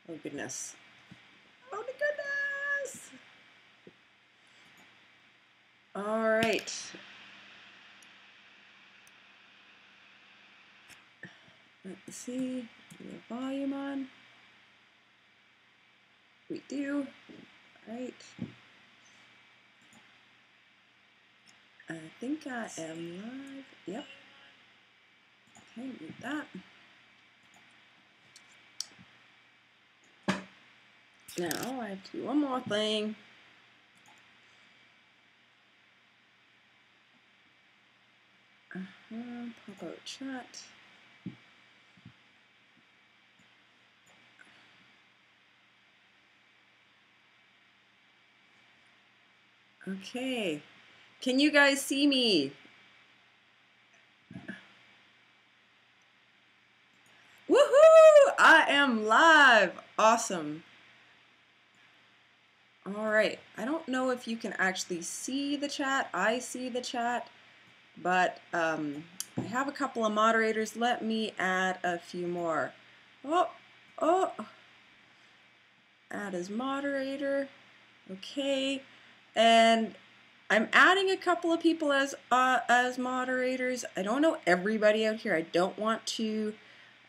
Oh goodness. Oh my goodness. All right. Let's see. The volume on. We do. All right. I think I am live. Yep. Okay, mute that. Now I have to do one more thing. Pop out chat. Okay. Can you guys see me? Woohoo! I am live. Awesome. All right. I don't know if you can actually see the chat. I see the chat, but I have a couple of moderators. Let me add a few more. Oh. Add as moderator. Okay. And I'm adding a couple of people as moderators. I don't know everybody out here. I don't want to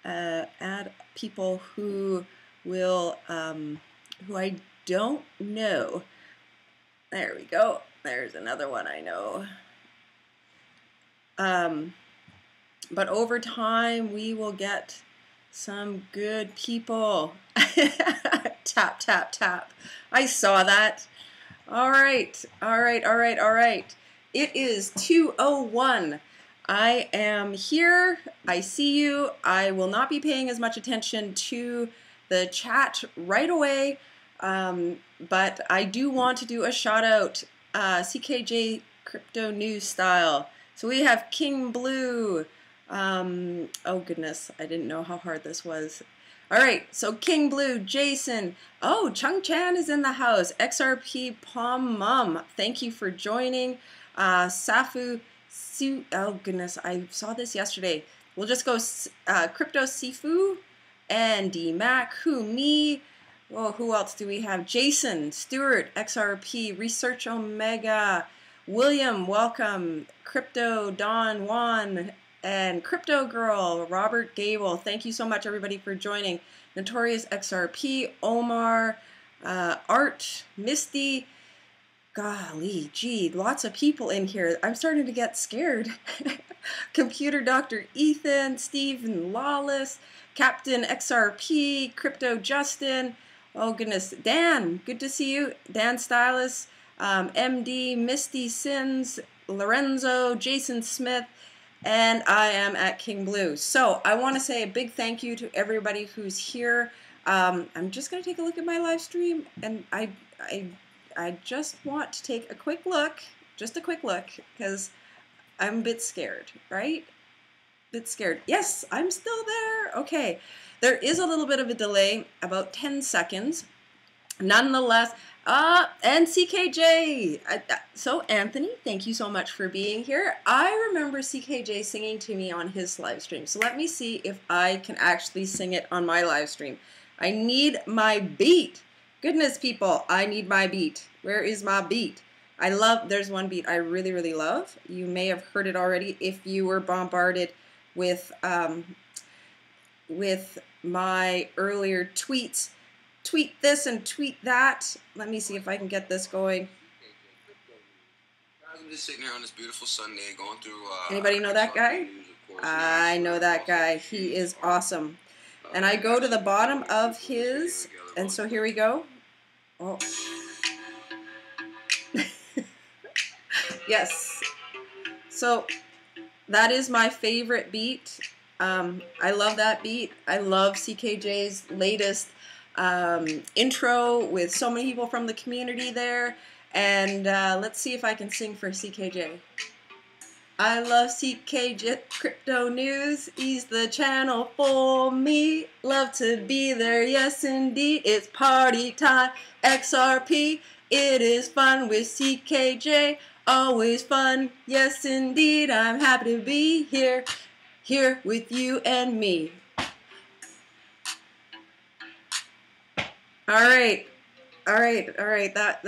add people who will who I don't know. There we go. There's another one I know. But over time we will get some good people. Tap, tap, tap. I saw that. All right. It is 2:01. I am here. I see you. I will not be paying as much attention to the chat right away, but I do want to do a shout out, CKJ Crypto News style. So we have King Blue. Oh goodness, I didn't know how hard this was. All right, so King Blue, Jason. Oh, Chung Chan is in the house. XRP Palm Mum, thank you for joining. Safu Su. Oh goodness, I saw this yesterday. We'll just go Crypto Sifu and D-Mac, me. Oh, who else do we have? Jason, Stewart, XRP, Research Omega, William, welcome. Crypto Don Juan, and Crypto Girl, Robert Gable. Thank you so much, everybody, for joining. Notorious XRP, Omar, Art, Misty. Golly, gee, lots of people in here. I'm starting to get scared. Computer Dr. Ethan, Stephen Lawless, Captain XRP, Crypto Justin. Oh, goodness. Dan, good to see you. Dan Stylus, MD, Misty Sins, Lorenzo, Jason Smith, and I am at King Blue. So I want to say a big thank you to everybody who's here. I'm just going to take a look at my live stream, and I just want to take a quick look, because I'm a bit scared, right? Bit scared. Yes, I'm still there. Okay. There is a little bit of a delay, about 10 seconds. Nonetheless, and CKJ. So Anthony, thank you so much for being here. I remember CKJ singing to me on his live stream. So let me see if I can actually sing it on my live stream. I need my beat. Goodness, people, I need my beat. Where is my beat? There's one beat I really, really love. You may have heard it already if you were bombarded with my earlier tweets. Tweet this and tweet that. Let me see if I can get this going. I'm just sitting here on this beautiful Sunday going through... Anybody know that guy? I know that guy. He is awesome. And I go to the bottom of his, and so here we go. Oh. Yes. So that is my favorite beat. I love that beat. I love CKJ's latest intro with so many people from the community there. And let's see if I can sing for CKJ. I love CKJ Crypto News. He's the channel for me. Love to be there, yes indeed. It's party time, XRP. It is fun with CKJ. Always fun, yes indeed. I'm happy to be here with you and me. All right. All right, all right. That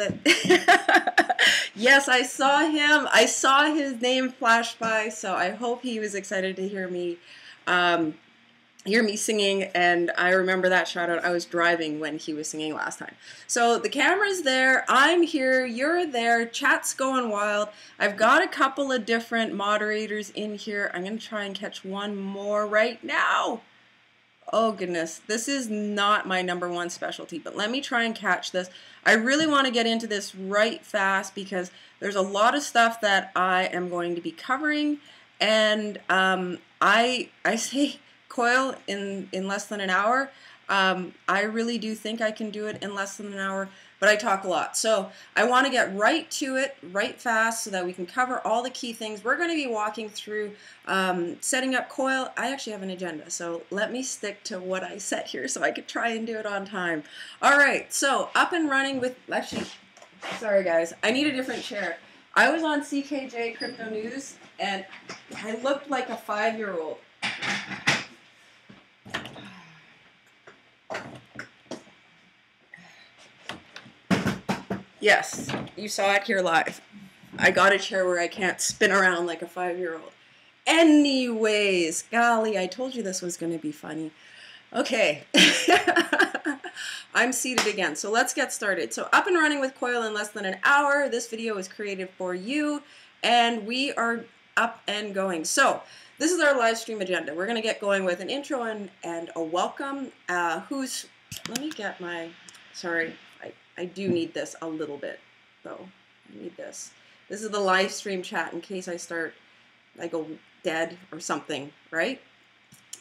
yes, I saw him. I saw his name flash by, so I hope he was excited to um, hear me singing. And I remember that shout out. I was driving when he was singing last time. So the camera's there. I'm here. You're there. Chat's going wild. I've got a couple of different moderators in here. I'm gonna try and catch one more right now. Oh goodness, this is not my #1 specialty, but let me try and catch this. I really want to get into this right fast because there's a lot of stuff that I am going to be covering, and I say Coil in less than an hour. I really do think I can do it in less than an hour, but I talk a lot. So I want to get right to it, right fast, so that we can cover all the key things. We're going to be walking through setting up Coil. I actually have an agenda, so let me stick to what I set here so I could try and do it on time. All right, so up and running with, actually, sorry guys, I need a different chair. I was on CKJ Crypto News, and I looked like a 5-year-old. Yes, you saw it here live. I got a chair where I can't spin around like a 5-year-old. Anyways, golly, I told you this was going to be funny. Okay, I'm seated again, so let's get started. So up and running with Coil in less than an hour. This video is created for you, and we are up and going. So this is our live stream agenda. We're going to get going with an intro and a welcome. Let me get my, sorry. I do need this a little bit, though. I need this. This is the live stream chat in case I go dead or something, right?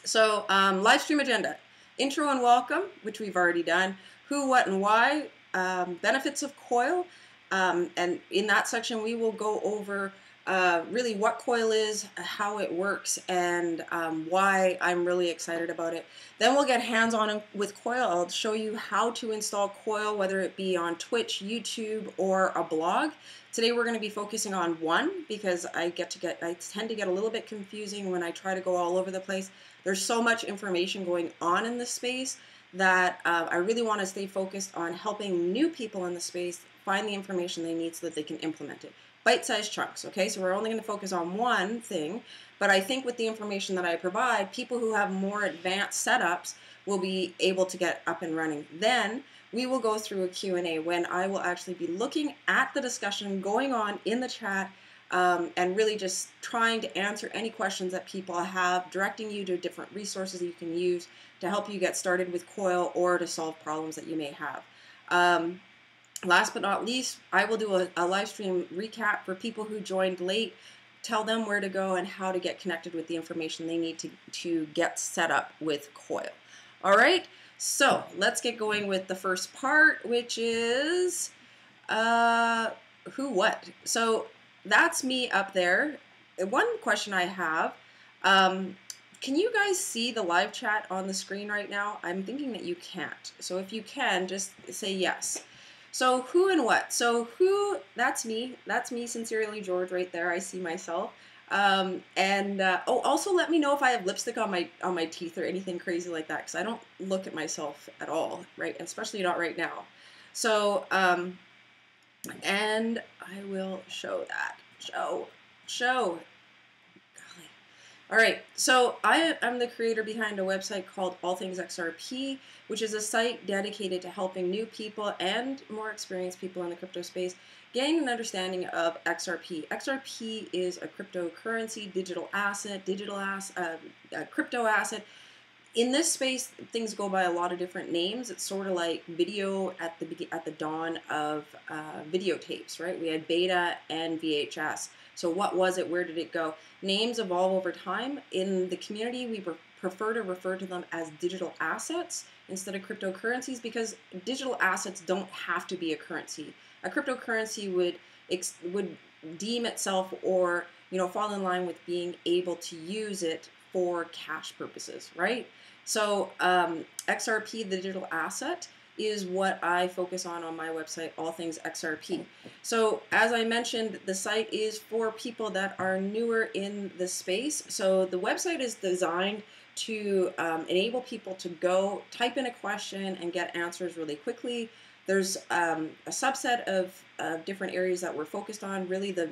So, live stream agenda. Intro and welcome, which we've already done. Who, what, and why. Benefits of Coil. And in that section, we will go over really what Coil is, how it works, and why I'm really excited about it. Then we'll get hands-on with Coil. I'll show you how to install Coil, whether it be on Twitch, YouTube, or a blog. Today we're going to be focusing on one because I tend to get a little bit confusing when I try to go all over the place. There's so much information going on in this space that I really want to stay focused on helping new people in the space find the information they need so that they can implement it. Bite-sized chunks, okay? So we're only going to focus on one thing, but I think with the information that I provide, people who have more advanced setups will be able to get up and running. Then we will go through a Q&A when I will actually be looking at the discussion going on in the chat and really just trying to answer any questions that people have, directing you to different resources that you can use to help you get started with Coil or to solve problems that you may have. Last but not least, I will do a live stream recap for people who joined late, tell them where to go and how to get connected with the information they need to get set up with Coil. All right, so let's get going with the first part, which is who, what. So that's me up there. One question I have, can you guys see the live chat on the screen right now? I'm thinking that you can't. So if you can, just say yes. So who and what? So who, that's me. That's me, Sincerely George, right there. I see myself. Oh, also let me know if I have lipstick on my teeth or anything crazy like that, because I don't look at myself at all, right? Especially not right now. So, and I will show that. Show. All right, so I am the creator behind a website called All Things XRP, which is a site dedicated to helping new people and more experienced people in the crypto space gain an understanding of XRP. XRP is a cryptocurrency, crypto asset. In this space, things go by a lot of different names. It's sort of like video at the dawn of videotapes, right? We had beta and VHS. So what was it? Where did it go? Names evolve over time. In the community, we prefer to refer to them as digital assets instead of cryptocurrencies because digital assets don't have to be a currency. A cryptocurrency would deem itself or fall in line with being able to use it for cash purposes, right? So XRP, the digital asset, is what I focus on my website, All Things XRP. So as I mentioned, the site is for people that are newer in the space. So the website is designed to enable people to go type in a question and get answers really quickly. There's a subset of different areas that we're focused on, really the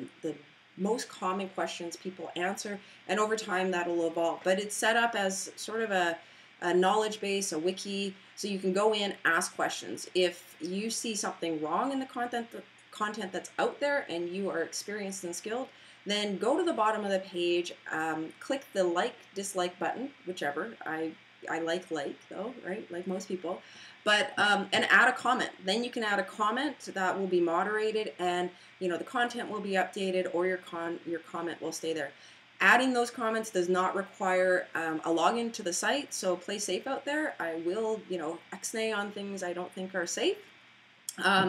most common questions people answer, and over time that'll evolve. But it's set up as sort of a knowledge base, a wiki, so you can go in, ask questions. If you see something wrong in the content that's out there and you are experienced and skilled, then go to the bottom of the page, click the like, dislike button, whichever. I like though, right? Like most people. But, and add a comment. Then you can add a comment that will be moderated, and the content will be updated, or your comment will stay there. Adding those comments does not require a login to the site, so play safe out there. I will, X-nay on things I don't think are safe.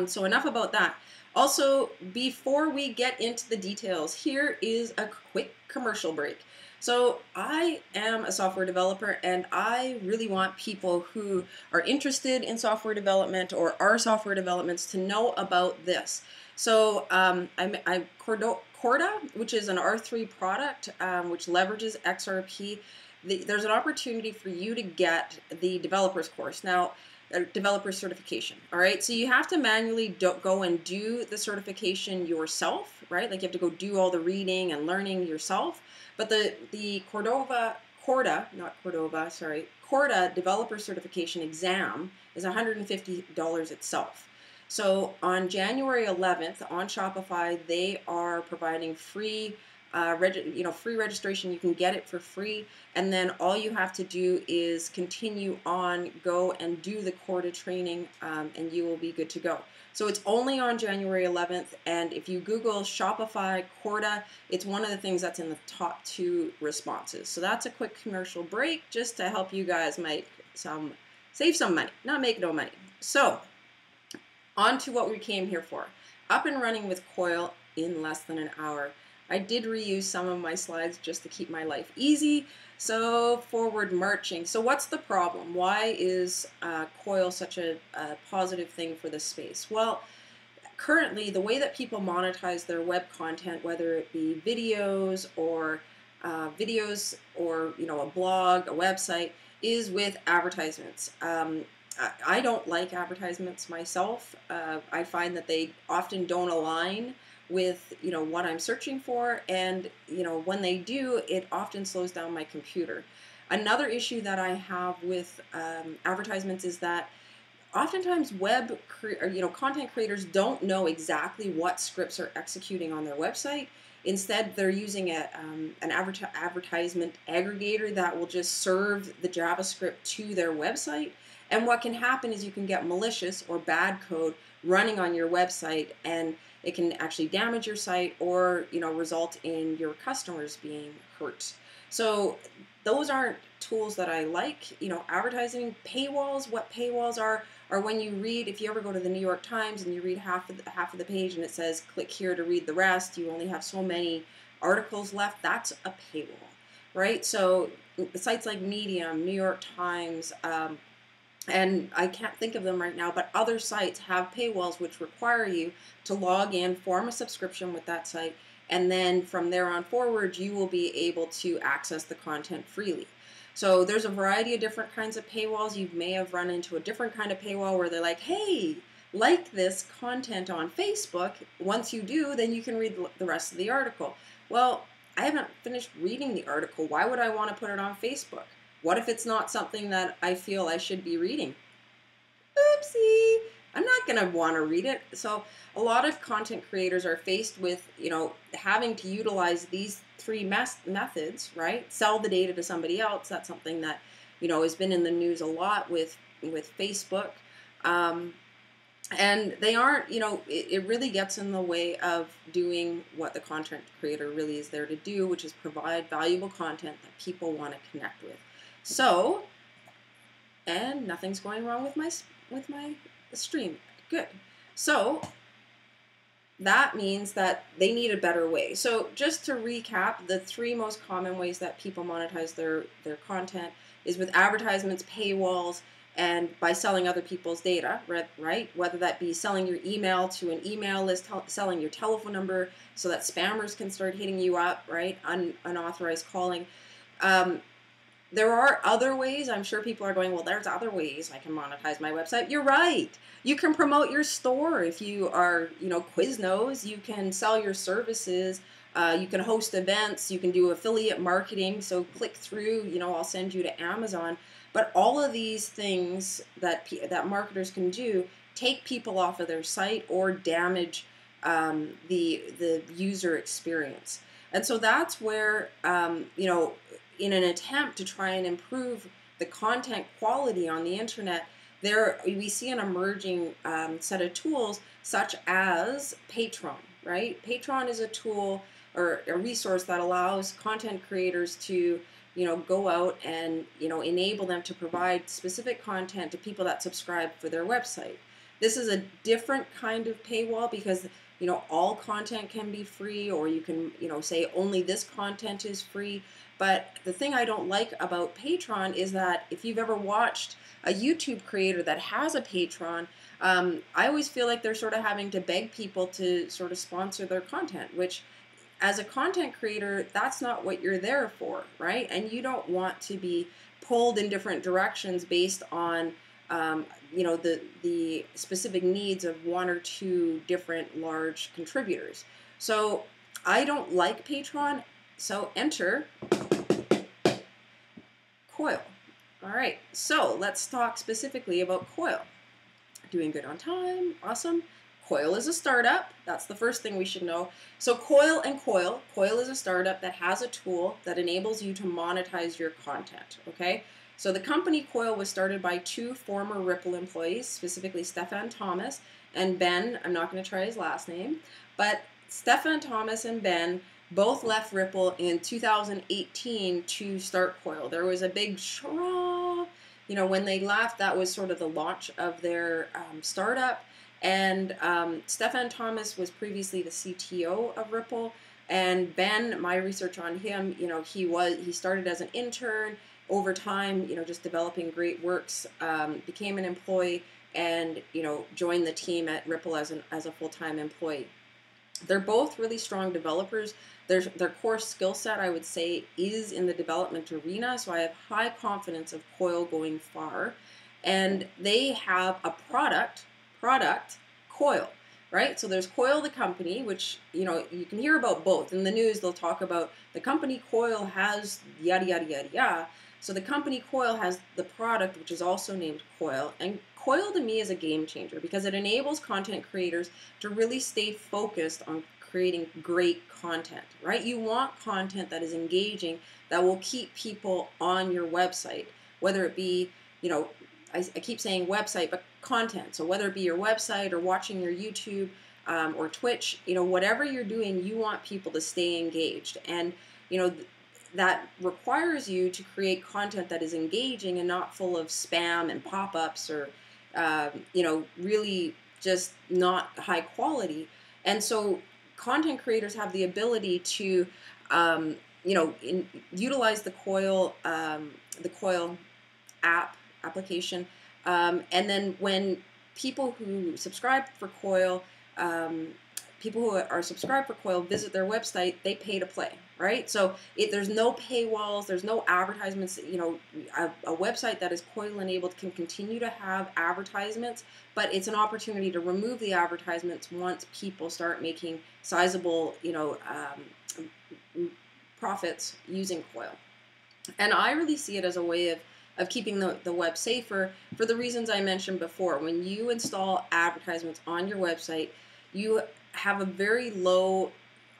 So enough about that. Also, before we get into the details, here is a quick commercial break. So I am a software developer, and I really want people who are interested in software development or are software developments to know about this. So I'm Corda, which is an R3 product, which leverages XRP. There's an opportunity for you to get the developer's course. Now, developer certification. All right, so you have to manually go and do the certification yourself, right? Like you have to go do all the reading and learning yourself. But the Corda developer certification exam is $150 itself. So on January 11th on Shopify, they are providing free free registration. You can get it for free, and then all you have to do is continue on, go and do the Corda training, and you will be good to go. So it's only on January 11th, and if you Google Shopify Corda, it's one of the things that's in the top 2 responses. So that's a quick commercial break just to help you guys save some money, not make no money. So on to what we came here for. Up and running with Coil in less than an hour. I did reuse some of my slides just to keep my life easy. So forward marching. So what's the problem? Why is Coil such a positive thing for this space? Well, currently the way that people monetize their web content, whether it be videos or a blog, a website, is with advertisements. I don't like advertisements myself. I find that they often don't align with what I'm searching for, and when they do, it often slows down my computer. Another issue that I have with advertisements is that oftentimes content creators don't know exactly what scripts are executing on their website. Instead, they're using an advertisement aggregator that will just serve the JavaScript to their website. And what can happen is you can get malicious or bad code running on your website, and it can actually damage your site or result in your customers being hurt. So those aren't tools that I like. Advertising paywalls. What paywalls are when you read. If you ever go to the New York Times and you read half of the page and it says click here to read the rest, you only have so many articles left. That's a paywall, right? So sites like Medium, New York Times. And I can't think of them right now, but other sites have paywalls which require you to log in, form a subscription with that site, and then from there on forward, you will be able to access the content freely. So there's a variety of different kinds of paywalls. You may have run into a different kind of paywall where they're like, hey, like this content on Facebook. Once you do, then you can read the rest of the article. Well, I haven't finished reading the article. Why would I want to put it on Facebook? What if it's not something that I feel I should be reading? Oopsie! I'm not going to want to read it. So a lot of content creators are faced with, having to utilize these 3 methods, right? Sell the data to somebody else. That's something that, has been in the news a lot with Facebook. And they aren't, it really gets in the way of doing what the content creator really is there to do, which is provide valuable content that people want to connect with. So, and nothing's going wrong with my stream. Good. So that means that they need a better way. So just to recap, the 3 most common ways that people monetize their content is with advertisements, paywalls, and by selling other people's data, right? Whether that be selling your email to an email list, selling your telephone number so that spammers can start hitting you up, right? Unauthorized calling. there are other ways. I'm sure people are going, well, there's other ways I can monetize my website. You're right. You can promote your store. If you are, Quiznos, you can sell your services. You can host events. You can do affiliate marketing. So click through, I'll send you to Amazon. But all of these things that marketers can do take people off of their site or damage the user experience. And so that's where, in an attempt to try and improve the content quality on the internet, we see an emerging set of tools such as Patreon, right? Patreon is a tool or a resource that allows content creators to go out and enable them to provide specific content to people that subscribe for their website. This is a different kind of paywall because all content can be free, or you can say only this content is free. But the thing I don't like about Patreon is that if you've ever watched a YouTube creator that has a Patreon, I always feel like they're sort of having to beg people to sort of sponsor their content, which as a content creator, that's not what you're there for, right? And you don't want to be pulled in different directions based on the specific needs of one or two different large contributors. So I don't like Patreon, so enter Coil. All right, so let's talk specifically about Coil. Doing good on time, awesome. Coil is a startup. That's the first thing we should know. So Coil and Coil. Coil is a startup that has a tool that enables you to monetize your content, okay? So the company Coil was started by two former Ripple employees, specifically Stefan Thomas and Ben. I'm not going to try his last name, but Stefan Thomas and Ben both left Ripple in 2018 to start Coil. There was a big shra, when they left. That was sort of the launch of their startup. And Stefan Thomas was previously the CTO of Ripple. And Ben, my research on him, he started as an intern. Over time, just developing great works, became an employee, and joined the team at Ripple as a full-time employee. They're both really strong developers. Their core skill set, I would say, is in the development arena. So I have high confidence of Coil going far, and they have a product Coil. Right? So there's Coil, the company, which, you can hear about both. In the news, they'll talk about the company Coil has yada, yada, yada, yada. So the company Coil has the product, which is also named Coil. And Coil, to me, is a game changer because it enables content creators to really stay focused on creating great content, right? You want content that is engaging, that will keep people on your website, whether it be, I keep saying website, but content. So whether it be your website or watching your YouTube or Twitch, whatever you're doing, you want people to stay engaged. And, that requires you to create content that is engaging and not full of spam and pop-ups or, really just not high quality. And so content creators have the ability to, utilize the Coil application. And then when people who subscribe for Coil, people who are subscribed for Coil visit their website, they pay to play, right? So there's no paywalls, there's no advertisements. A website that is Coil enabled can continue to have advertisements, but it's an opportunity to remove the advertisements once people start making sizable, profits using Coil. And I really see it as a way of keeping the web safer for the reasons I mentioned before. When you install advertisements on your website, you have a very low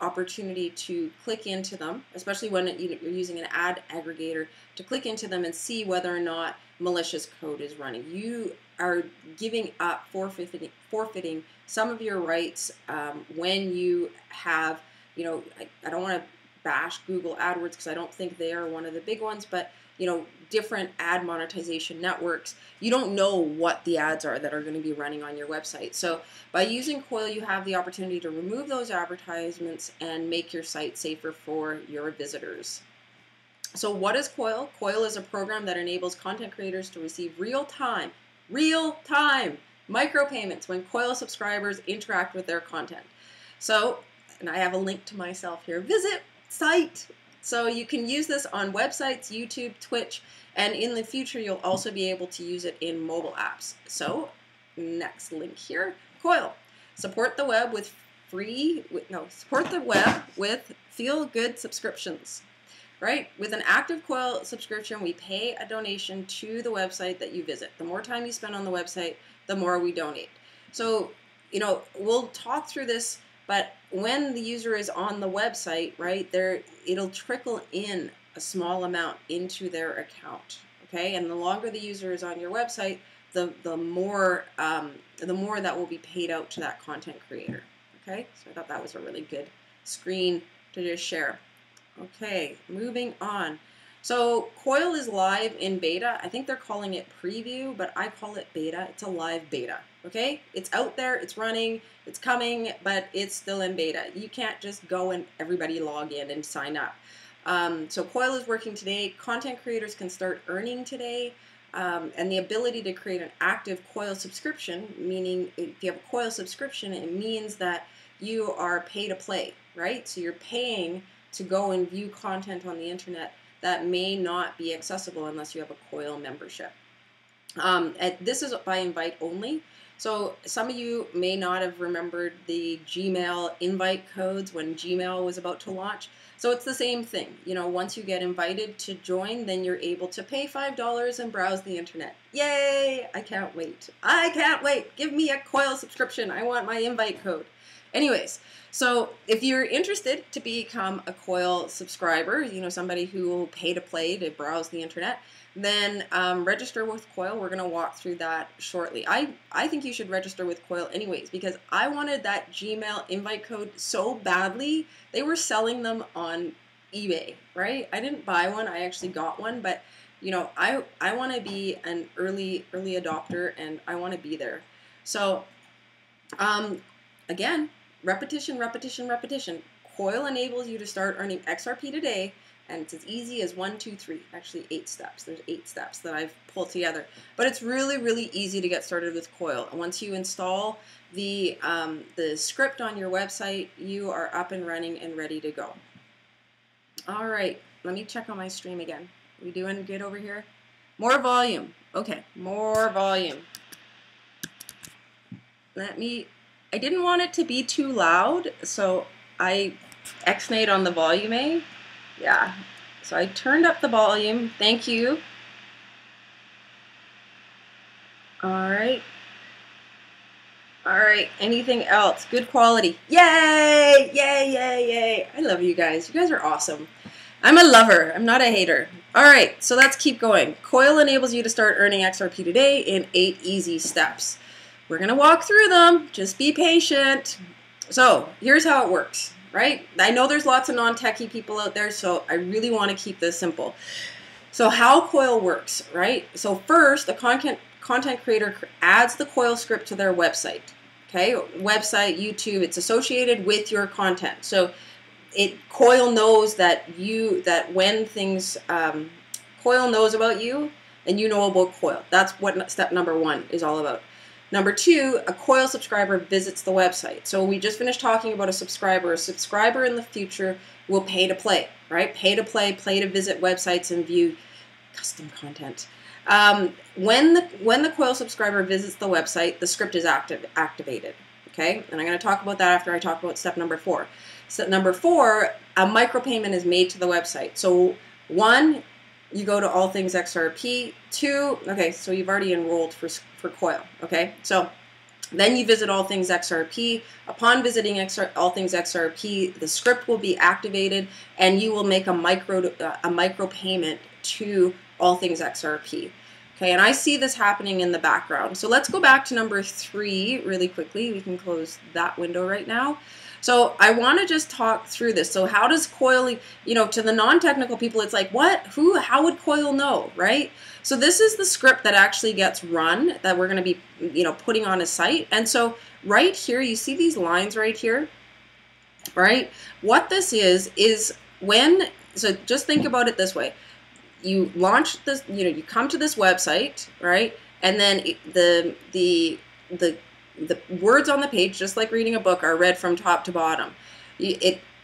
opportunity to click into them, especially when you're using an ad aggregator, to click into them and see whether or not malicious code is running. You are giving up, forfeiting some of your rights when you have, I don't want to bash Google AdWords because I don't think they are one of the big ones, but different ad monetization networks, you don't know what the ads are that are going to be running on your website. So by using Coil, you have the opportunity to remove those advertisements and make your site safer for your visitors. So what is Coil? Coil is a program that enables content creators to receive real-time micropayments when Coil subscribers interact with their content. So, and I have a link to myself here, visit site So you can use this on websites, YouTube, Twitch, and in the future you'll also be able to use it in mobile apps. So next link here, Coil. Support the web with feel-good subscriptions. Right? With an active Coil subscription, we pay a donation to the website that you visit. The more time you spend on the website, the more we donate. So, you know, we'll talk through this, but when the user is on the website, right, it'll trickle in a small amount into their account. Okay? And the longer the user is on your website, the more that will be paid out to that content creator. Okay? So I thought that was a really good screen to just share. Okay, moving on. So Coil is live in beta. I think they're calling it preview, but I call it beta. It's a live beta, okay? It's out there, it's running, it's coming, but it's still in beta. You can't just go and everybody log in and sign up. So Coil is working today. Content creators can start earning today. And the ability to create an active Coil subscription, meaning if you have a Coil subscription, it means that you are pay to play, right? So you're paying to go and view content on the internet that may not be accessible unless you have a Coil membership. This is by invite only. So some of you may not have remembered the Gmail invite codes when Gmail was about to launch. So it's the same thing. You know, once you get invited to join, then you're able to pay $5 and browse the internet. Yay! I can't wait. I can't wait. Give me a Coil subscription. I want my invite code. Anyways, so if you're interested to become a Coil subscriber, you know, somebody who will pay to play to browse the internet, then register with Coil. We're going to walk through that shortly. I think you should register with Coil anyways, because I wanted that Gmail invite code so badly. They were selling them on eBay, right? I didn't buy one. I actually got one, but you know, I want to be an early adopter, and I want to be there. So again, repetition, repetition, repetition. Coil enables you to start earning XRP today, and it's as easy as 1, 2, 3. Actually, 8 steps. There's 8 steps that I've pulled together. But it's really, really easy to get started with Coil. And once you install the script on your website, you are up and running and ready to go. All right, let me check on my stream again. We doing good over here? More volume. Okay, more volume. I didn't want it to be too loud, so I X-nayed on the volume. Yeah, so I turned up the volume. Thank you. All right. All right, anything else? Good quality. Yay! Yay, yay, yay. I love you guys. You guys are awesome. I'm a lover. I'm not a hater. All right, so let's keep going. Coil enables you to start earning XRP today in 8 easy steps. We're going to walk through them. Just be patient. So here's how it works, right? I know there's lots of non-techie people out there, so I really want to keep this simple. So how Coil works, right? So first, the content creator adds the Coil script to their website. Okay, website, YouTube, it's associated with your content. So Coil knows when things, Coil knows about you and you know about Coil. That's what step number 1 is all about. Number 2, a Coil subscriber visits the website. So we just finished talking about a subscriber. A subscriber in the future will pay to play, right? Pay to play to visit websites and view custom content. When the Coil subscriber visits the website, the script is activated. Okay, and I'm going to talk about that after I talk about step number 4. Step number 4, a micropayment is made to the website. So 1, you go to All Things XRP. 2, okay, so you've already enrolled for Coil. Okay, so then you visit All Things XRP. Upon visiting All Things XRP, the script will be activated, and you will make a micro payment to All Things XRP. Okay, and I see this happening in the background. So let's go back to number 3 really quickly. We can close that window right now. So I want to just talk through this. So how does Coil, you know, to the non-technical people, it's like, what? Who? How would Coil know, right? So this is the script that actually gets run that we're going to be, you know, putting on a site. And so right here, you see these lines right here, right? What this is when, so just think about it this way. You launch this, you know, you come to this website, right? And then the words on the page, just like reading a book, are read from top to bottom.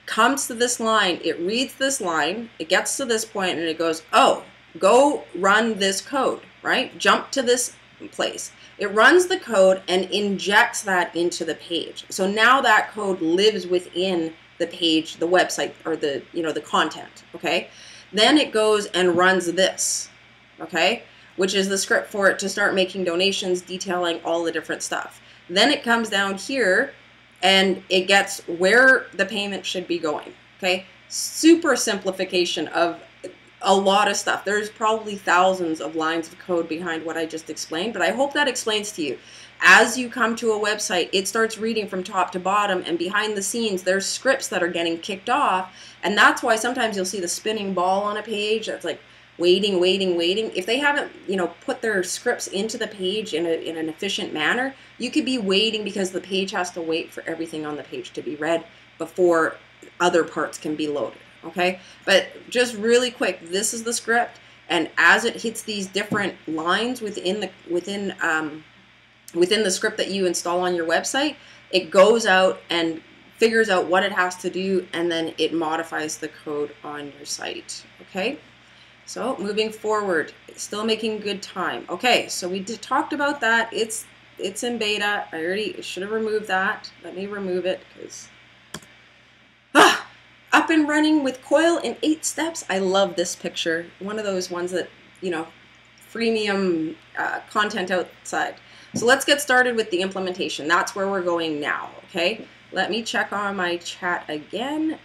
comes to this line, it reads this line, it gets to this point, and it goes, oh, go run this code, right? Jump to this place. It runs the code and injects that into the page. So now that code lives within the page, the website, or the, the content, okay? Then it goes and runs this, okay? Which is the script for it to start making donations, detailing all the different stuff. Then it comes down here and it gets where the payment should be going, okay? Super simplification of a lot of stuff. There's probably thousands of lines of code behind what I just explained, but I hope that explains to you. As you come to a website, it starts reading from top to bottom, and behind the scenes, there's scripts that are getting kicked off, and that's why sometimes you'll see the spinning ball on a page that's like waiting, waiting, waiting. If they haven't, put their scripts into the page in an efficient manner, you could be waiting because the page has to wait for everything on the page to be read before other parts can be loaded. Okay, but just really quick, this is the script, and as it hits these different lines within the script that you install on your website, it goes out and figures out what it has to do, and then it modifies the code on your site. Okay, so moving forward, still making good time. Okay, so we talked about that. It's in beta. I already should have removed that. Let me remove it because up and running with Coil in 8 steps. I love this picture. One of those ones that, freemium content outside. So let's get started with the implementation. That's where we're going now, okay? Let me check on my chat again.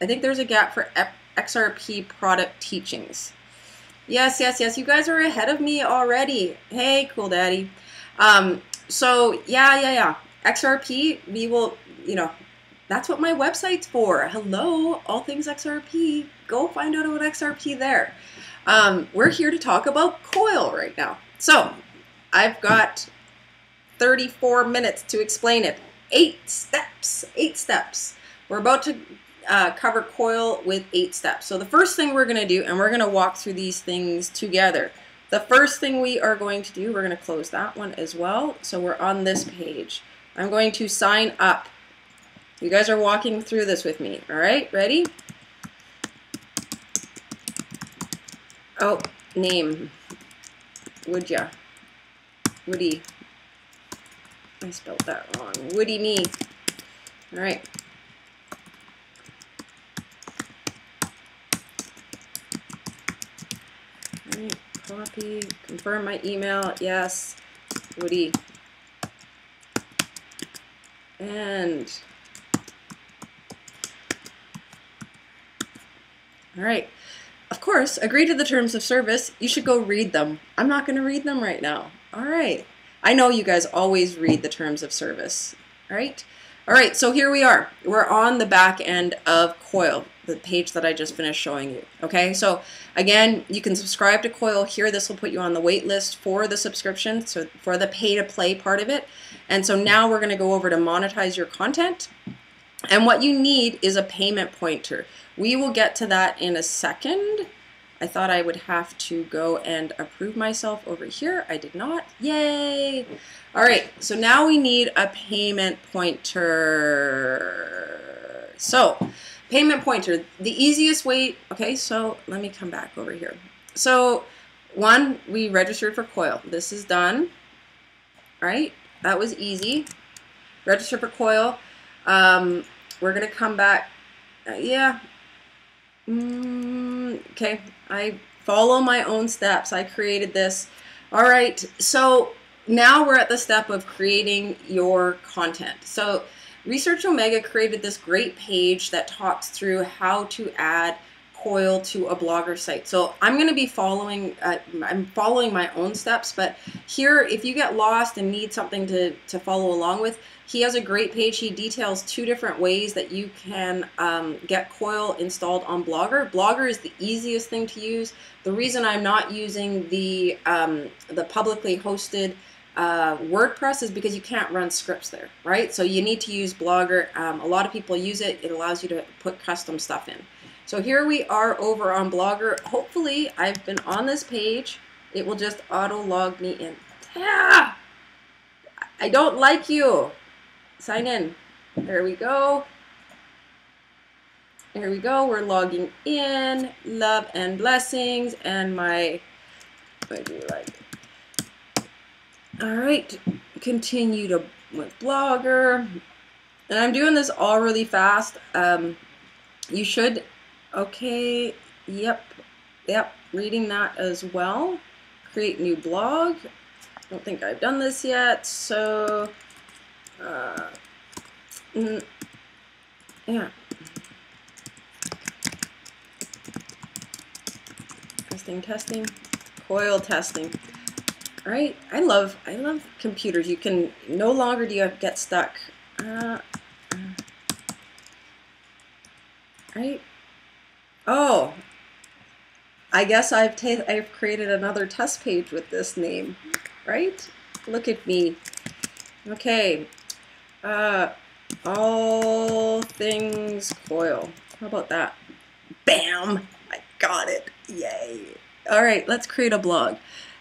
I think there's a gap for XRP product teachings. Yes, yes, yes. You guys are ahead of me already. Hey, cool daddy. So yeah. XRP, we will, that's what my website's for. Hello, all things XRP. Go find out about XRP there. We're here to talk about Coil right now. So I've got 34 minutes to explain it. 8 steps. 8 steps. We're about to cover Coil with 8 steps. So the first thing we're going to do, and we're going to walk through these things together. The first thing we are going to do, we're going to close that one as well. So we're on this page. I'm going to sign up. You guys are walking through this with me. All right, ready? Oh, name. Would ya? Woody. I spelled that wrong. Woody me. All right. All right. Copy. Confirm my email. Yes. Woody. And all right. Of course, agree to the terms of service. You should go read them. I'm not going to read them right now. All right. I know you guys always read the terms of service. All right. All right. So here we are. We're on the back end of Coil, the page that I just finished showing you. Okay. So again, you can subscribe to Coil here. This will put you on the wait list for the subscription. So for the pay to play part of it. And so now we're going to go over to monetize your content. And what you need is a payment pointer. We will get to that in a second. I thought I would have to go and approve myself over here. I did not. Yay! All right, so now we need a payment pointer. So, payment pointer, the easiest way, okay, so let me come back over here. So, one, we registered for Coil. This is done, right? That was easy. Register for Coil. We're going to come back. Okay, I follow my own steps. I created this. All right, so now we're at the step of creating your content. So Research Omega created this great page that talks through how to add Coil to a Blogger site. So I'm going to be following, I'm following my own steps, but here, if you get lost and need something to follow along with, he has a great page. He details 2 different ways that you can get Coil installed on Blogger. Blogger is the easiest thing to use. The reason I'm not using the publicly hosted WordPress is because you can't run scripts there, right? So you need to use Blogger. A lot of people use it. It allows you to put custom stuff in. So here we are over on Blogger. Hopefully, I've been on this page. It will just auto log me in. Yeah! I don't like you. Sign in. There we go. Here we go. We're logging in. Love and blessings. And my, what do you like? All right. Continue to with Blogger. And I'm doing this all really fast. You should, okay, yep, reading that as well. Create new blog. I don't think I've done this yet, so, yeah. Testing, coil testing. All right, I love computers. You can, no longer do you have to get stuck. Right? Oh, I guess I've created another test page with this name, right? Look at me. Okay, all things coil. How about that? Bam! I got it. Yay! All right, let's create a blog.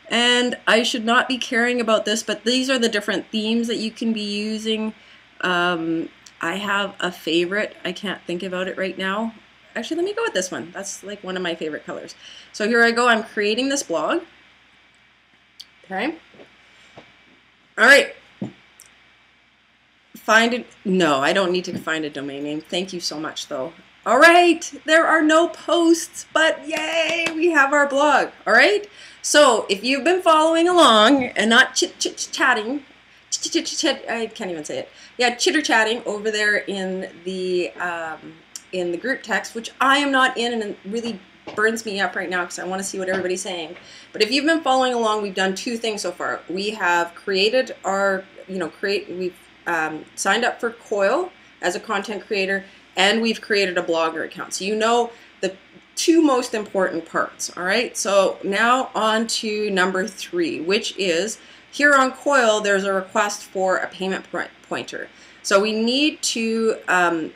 And I should not be caring about this, but these are the different themes that you can be using. I have a favorite. I can't think about it right now. Actually, let me go with this one. That's like one of my favorite colors. So here I go. I'm creating this blog. Okay. All right. Find it. No, I don't need to find a domain name. Thank you so much, though. All right. There are no posts, but yay, we have our blog. All right. So if you've been following along and not chatting, I can't even say it. Yeah, chitter-chatting over there in the group text, which I am not in, and it really burns me up right now because I want to see what everybody's saying. But if you've been following along, we've done two things so far. We have created our, we've signed up for Coil as a content creator, and we've created a Blogger account. So you know the two most important parts, all right? So now on to number 3, which is here on Coil, there's a request for a payment pointer. So we need to a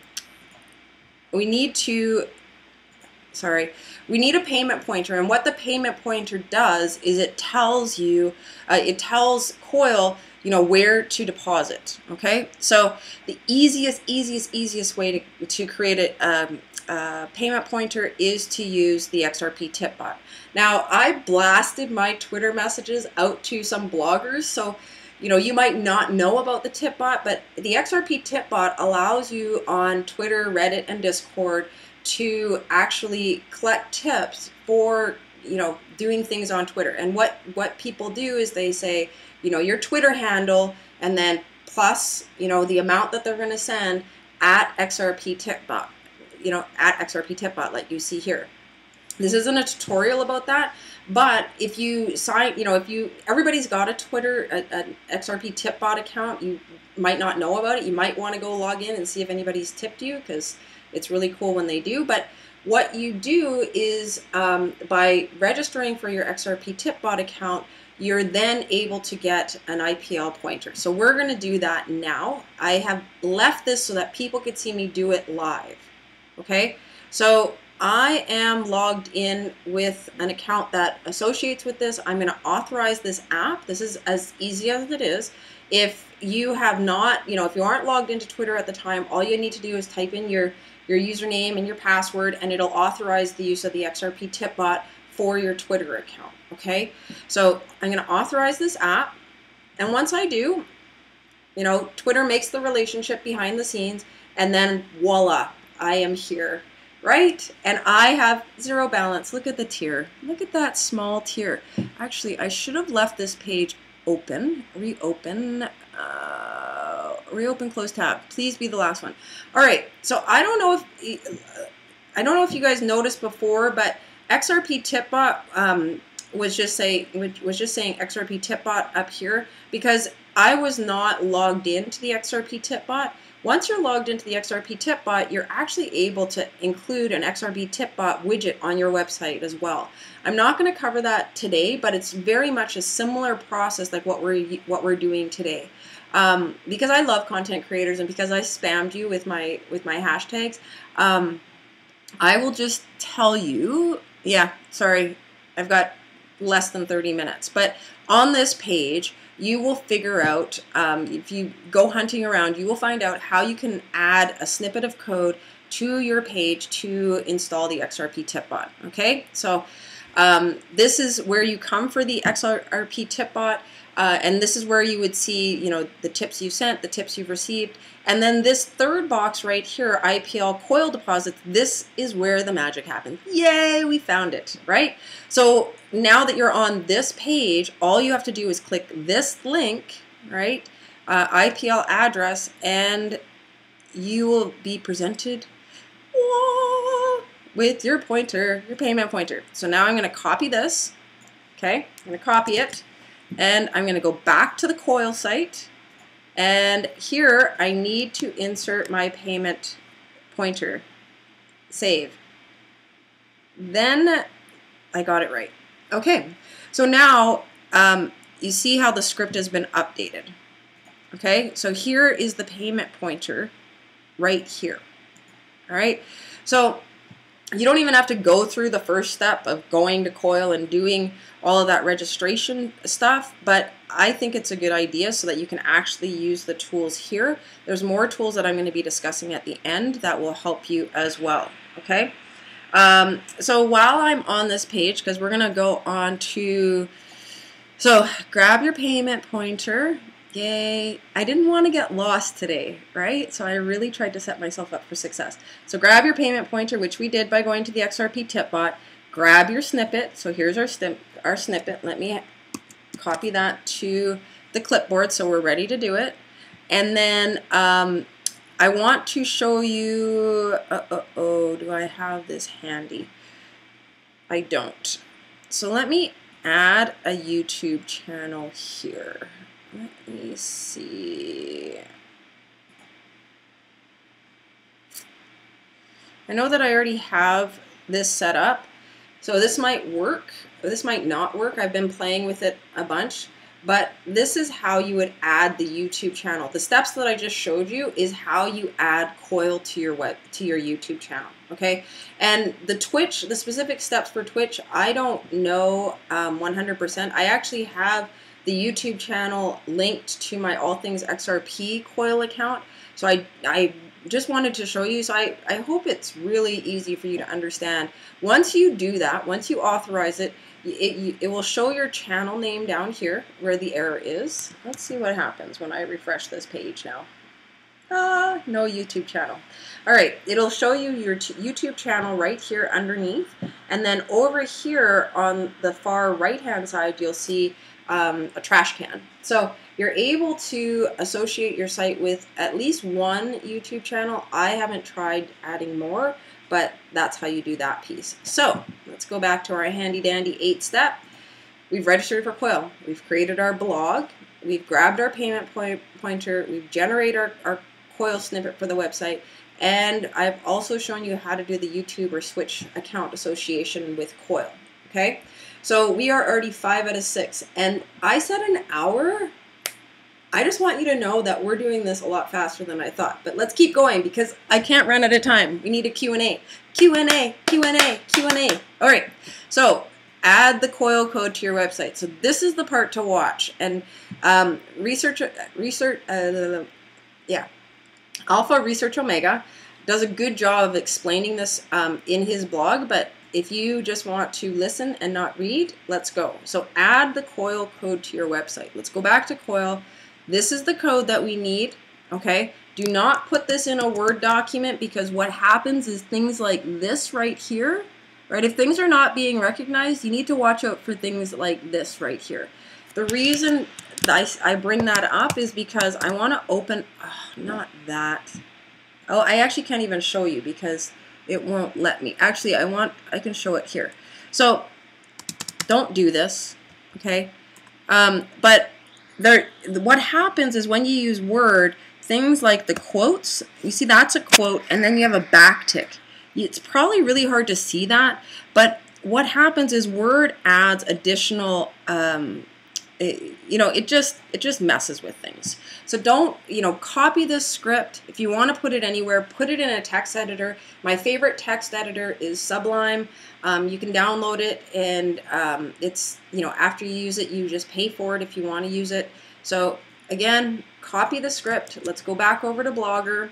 payment pointer, and what the payment pointer does is it tells you, it tells Coil, where to deposit. Okay, so the easiest way to create a payment pointer is to use the XRP tip bot. Now, I blasted my Twitter messages out to some bloggers, so you might not know about the tip bot, but the XRP tip bot allows you on Twitter, Reddit, and Discord to actually collect tips for doing things on Twitter. And what people do is they say your Twitter handle and then plus the amount that they're going to send at XRP tip bot, at XRP tip bot, like you see here. This isn't a tutorial about that, but if you sign, everybody's got a Twitter, an XRP tip bot account, you might not know about it. You might want to go log in and see if anybody's tipped you, because it's really cool when they do. But what you do is by registering for your XRP tip bot account, you're then able to get an IPL pointer. So we're going to do that now. I have left this so that people could see me do it live. Okay, so I am logged in with an account that associates with this. I'm going to authorize this app. This is as easy as it is. If you have not, if you aren't logged into Twitter at the time, all you need to do is type in your username and your password, and it'll authorize the use of the XRP tip bot for your Twitter account. Okay, so I'm going to authorize this app, and once I do, Twitter makes the relationship behind the scenes, and then voila, I am here. Right? And I have 0 balance. Look at the tier. Look at that small tier. Actually, I should have left this page open. Reopen, close tab. Please be the last one. All right. So I don't know if you guys noticed before, but XRP Tipbot was just saying XRP Tipbot up here because I was not logged into the XRP Tipbot. Once you're logged into the XRP tip bot, you're actually able to include an XRP tip bot widget on your website as well. I'm not going to cover that today, but it's very much a similar process like what we're doing today. Because I love content creators and because I spammed you with my hashtags, I will just tell you. Yeah, sorry, I've got less than 30 minutes, but on this page, you will figure out, if you go hunting around, you will find out how you can add a snippet of code to your page to install the XRP tip bot. Okay, so this is where you come for the XRP tip bot, and this is where you would see, you know, the tips you sent, the tips you've received, and then this third box right here, IPL coil deposits. This is where the magic happens. Yay, we found it, right? So now that you're on this page, all you have to do is click this link, right? IPL address, and you will be presented with your pointer, your payment pointer. So now I'm going to copy this. Okay, I'm going to copy it, and I'm going to go back to the Coil site, and here I need to insert my payment pointer. Save. Then I got it right. Okay, so now you see how the script has been updated. Okay, so here is the payment pointer right here. All right, so you don't even have to go through the first step of going to Coil and doing all of that registration stuff, but I think it's a good idea so that you can actually use the tools here. There's more tools that I'm going to be discussing at the end that will help you as well. Okay, so while I'm on this page, because we're going to go on to, so grab your payment pointer. Yay, I didn't want to get lost today, right? So I really tried to set myself up for success. So grab your payment pointer, which we did by going to the XRP tip bot. Grab your snippet. So here's our snippet. Let me copy that to the clipboard so we're ready to do it. And then I want to show you, do I have this handy? I don't. So let me add a YouTube channel here. Let me see. I know that I already have this set up, so this might work, or this might not work. I've been playing with it a bunch, but this is how you would add the YouTube channel. The steps that I just showed you is how you add Coil to your YouTube channel. Okay, and the Twitch, the specific steps for Twitch, I don't know 100%. I actually have the YouTube channel linked to my All Things XRP Coil account. So I just wanted to show you. So I hope it's really easy for you to understand. Once you do that, once you authorize it, it will show your channel name down here where the error is. Let's see what happens when I refresh this page now. No YouTube channel. All right, it'll show you your YouTube channel right here underneath. And then over here on the far right-hand side, you'll see a trash can. So you're able to associate your site with at least one YouTube channel. I haven't tried adding more, but that's how you do that piece. So let's go back to our handy dandy 8-step. We've registered for Coil. We've created our blog. We've grabbed our payment pointer. We've generated our Coil snippet for the website. And I've also shown you how to do the YouTube or Switch account association with Coil. Okay? So we are already 5 out of 6, and I said an hour. I just want you to know that we're doing this a lot faster than I thought. But let's keep going because I can't run out of time. We need a Q&A. Q&A, Q&A, Q&A. All right, so add the Coil code to your website. So this is the part to watch. And Alpha Research Omega does a good job of explaining this in his blog, but if you just want to listen and not read, let's go. So add the Coil code to your website. Let's go back to Coil. This is the code that we need, okay? Do not put this in a Word document because what happens is things like this right here, right? If things are not being recognized, you need to watch out for things like this right here. The reason I bring that up is because I want to open, not that. Oh, I actually can't even show you because it won't let me. Actually, I can show it here. So don't do this, okay? But what happens is when you use Word, things like the quotes, you see that's a quote, and then you have a backtick. It's probably really hard to see that, but what happens is Word adds additional, it just messes with things. So don't, copy this script. If you want to put it anywhere, put it in a text editor. My favorite text editor is Sublime. You can download it, and it's, after you use it, you just pay for it if you want to use it. So again, copy the script. Let's go back over to Blogger.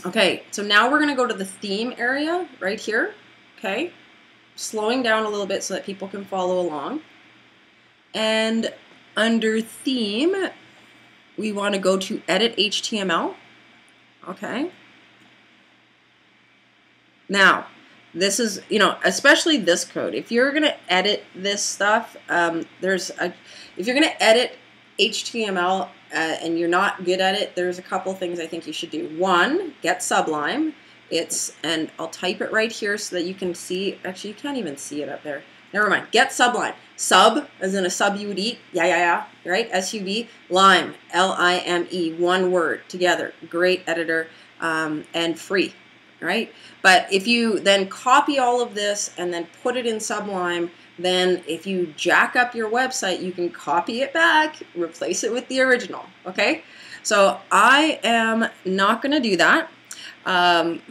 Okay, so now we're going to go to the theme area right here. Okay, slowing down a little bit so that people can follow along. And under theme, we want to go to edit HTML. Okay. Now, this is, especially this code. If you're going to edit this stuff, if you're going to edit HTML and you're not good at it, there's a couple things I think you should do. One, get Sublime. And I'll type it right here so that you can see. Actually, you can't even see it up there. Never mind. Get Sublime. Sub, as in a sub you would eat. Yeah. Right? S-U-B. Lime. L-I-M-E. One word together. Great editor and free. Right? But if you then copy all of this and then put it in Sublime, then if you jack up your website, you can copy it back, replace it with the original. Okay? So I am not going to do that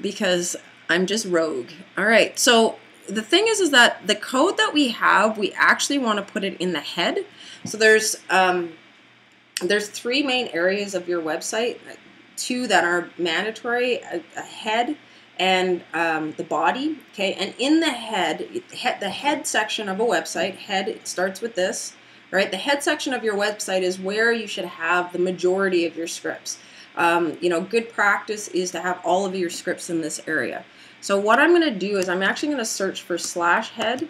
because I'm just rogue. All right. So the thing is that the code that we have, we actually want to put it in the head. So there's three main areas of your website, two that are mandatory: a head and the body. Okay, and in the head section of a website, it starts with this, right? The head section of your website is where you should have the majority of your scripts. Good practice is to have all of your scripts in this area. So what I'm going to do is I'm actually going to search for /head.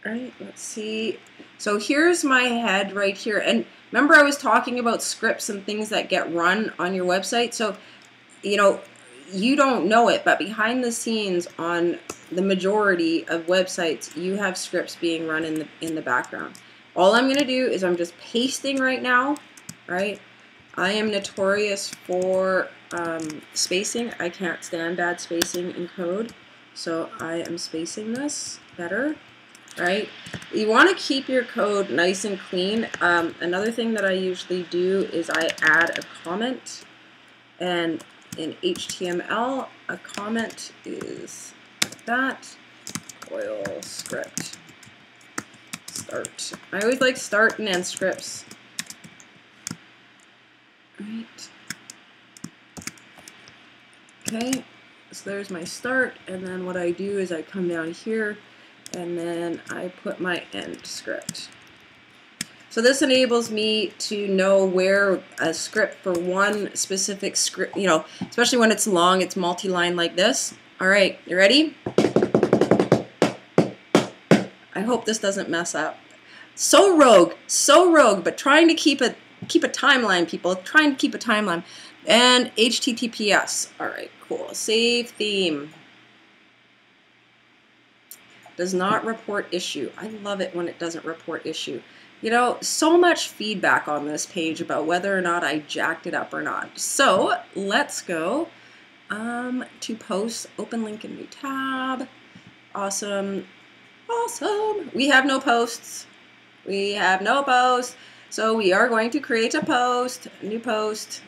All right, let's see. So here's my head right here. And remember I was talking about scripts and things that get run on your website. So, you don't know it, but behind the scenes on the majority of websites, you have scripts being run in the background. All I'm going to do is I'm just pasting right now, right? I am notorious for spacing. I can't stand bad spacing in code, so I am spacing this better, right? You want to keep your code nice and clean. Another thing that I usually do is I add a comment, and in HTML, a comment is like that. Coil script. Start. I always like start and end scripts. Right. Okay, so there's my start, and then what I do is I come down here and then I put my end script. So this enables me to know where a script for one specific script, especially when it's long, it's multi-line like this. All right, you ready? I hope this doesn't mess up. So rogue, but trying to keep a timeline, people. Trying to keep a timeline. And HTTPS. All right, cool. Save theme. Does not report issue. I love it when it doesn't report issue. So much feedback on this page about whether or not I jacked it up or not. So let's go to post, open link in new tab. Awesome. We have no posts. So we are going to create a post, new post.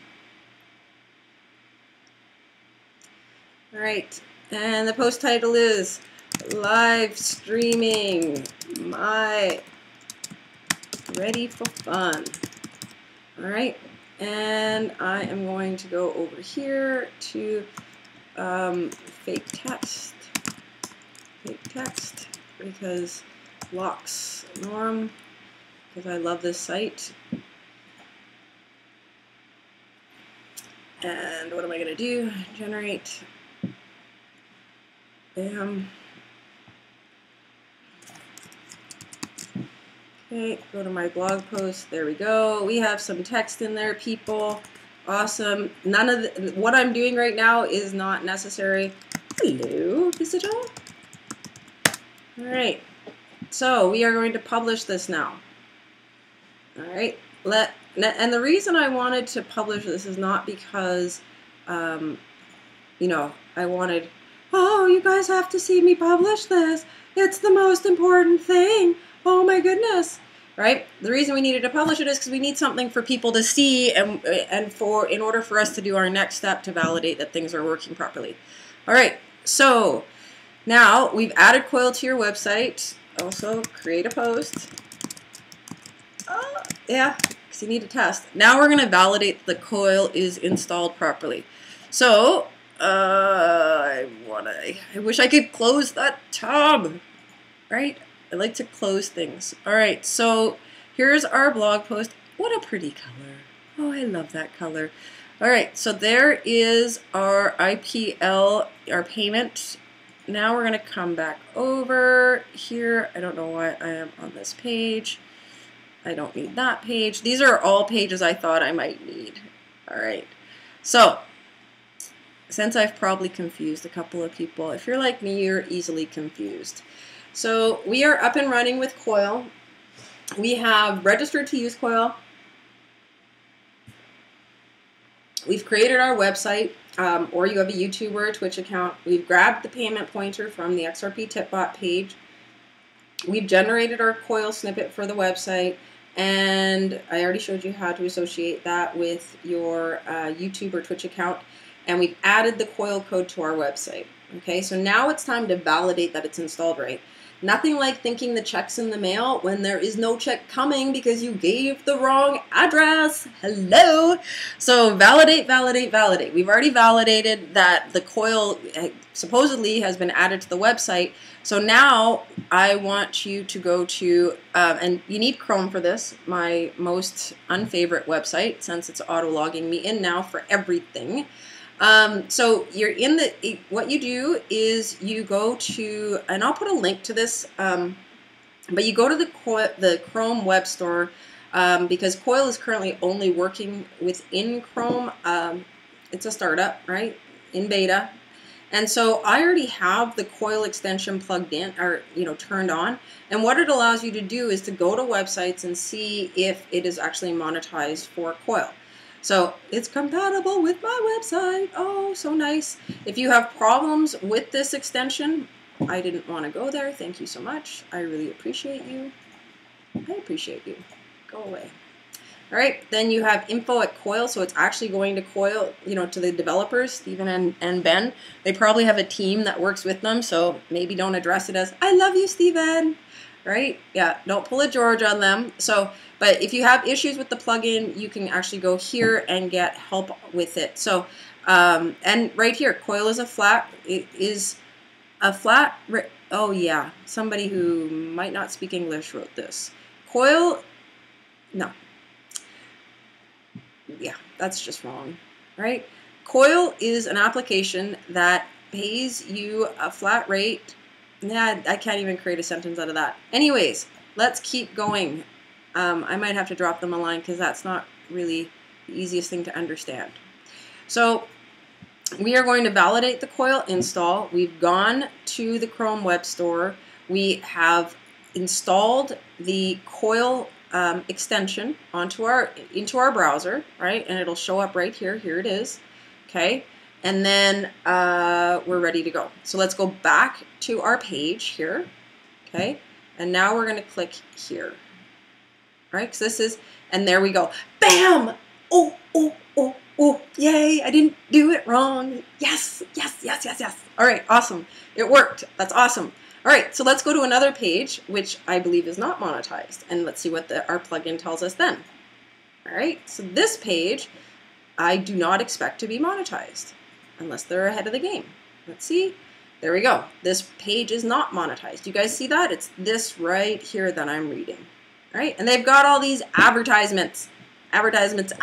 All right, and the post title is live streaming my ready for fun. All right, and I am going to go over here to fake text because blocks norm, because I love this site. And what am I going to do? Generate. Bam. Okay, go to my blog post. There we go. We have some text in there, people. Awesome. None of what I'm doing right now is not necessary. Hello, visitor. All right. So we are going to publish this now. All right. And the reason I wanted to publish this is not because, I wanted, oh, you guys have to see me publish this. It's the most important thing. Oh my goodness. Right? The reason we needed to publish it is because we need something for people to see and in order for us to do our next step to validate that things are working properly. All right. So now we've added Coil to your website. Also create a post. Yeah, because you need to test. Now we're going to validate the Coil is installed properly. So, I wish I could close that tab, right? I like to close things. All right, so here's our blog post. What a pretty color. Oh, I love that color. All right, so there is our IPL, our payment. Now we're going to come back over here. I don't know why I am on this page. I don't need that page. These are all pages I thought I might need. All right, so since I've probably confused a couple of people, if you're like me, you're easily confused. So we are up and running with Coil. We have registered to use Coil. We've created our website, or you have a YouTube or a Twitch account. We've grabbed the payment pointer from the XRP Tipbot page. We've generated our Coil snippet for the website, and I already showed you how to associate that with your YouTube or Twitch account. And we've added the Coil code to our website. Okay, so now it's time to validate that it's installed right. Nothing like thinking the check's in the mail when there is no check coming because you gave the wrong address. Hello. So validate, validate, validate. We've already validated that the Coil supposedly has been added to the website. So now I want you to go to, and you need Chrome for this, my most unfavorite website, since it's auto-logging me in now for everything. So you're in the, what you do is you go to, and I'll put a link to this, but you go to the Chrome web store, because Coil is currently only working within Chrome. It's a startup, right, in beta. And so I already have the Coil extension plugged in, or, turned on. And what it allows you to do is to go to websites and see if it is actually monetized for Coil. So it's compatible with my website. Oh, so nice. If you have problems with this extension, I didn't want to go there. Thank you so much. I really appreciate you. I appreciate you. Go away. All right, then you have info at Coil, so it's actually going to Coil, to the developers, Stephen and Ben. They probably have a team that works with them, so maybe don't address it as, I love you, Stephen. Right? Yeah, don't pull a George on them. So, but if you have issues with the plugin, you can actually go here and get help with it. So, and right here, Coil is a flat, it is a flat, oh yeah, somebody who might not speak English wrote this. Coil, no. Yeah, that's just wrong, right? Coil is an application that pays you a flat rate. Yeah, I can't even create a sentence out of that. Anyways, let's keep going. I might have to drop them a line because that's not really the easiest thing to understand. So we are going to validate the Coil install. We've gone to the Chrome web store. We have installed the Coil extension into our browser, right? And it'll show up right here. Here it is. Okay. And then we're ready to go. So let's go back to our page here, okay? And now we're gonna click here, right? Because this is, and there we go. Bam! Oh, oh, oh, oh, yay, I didn't do it wrong. Yes, yes, yes, yes, yes. All right, awesome. It worked, that's awesome. All right, so let's go to another page, which I believe is not monetized. And let's see what our plugin tells us then. All right, so this page, I do not expect to be monetized, unless they're ahead of the game. Let's see. There we go. This page is not monetized. You guys see that? It's this right here that I'm reading. All right? And they've got all these advertisements. Advertisements.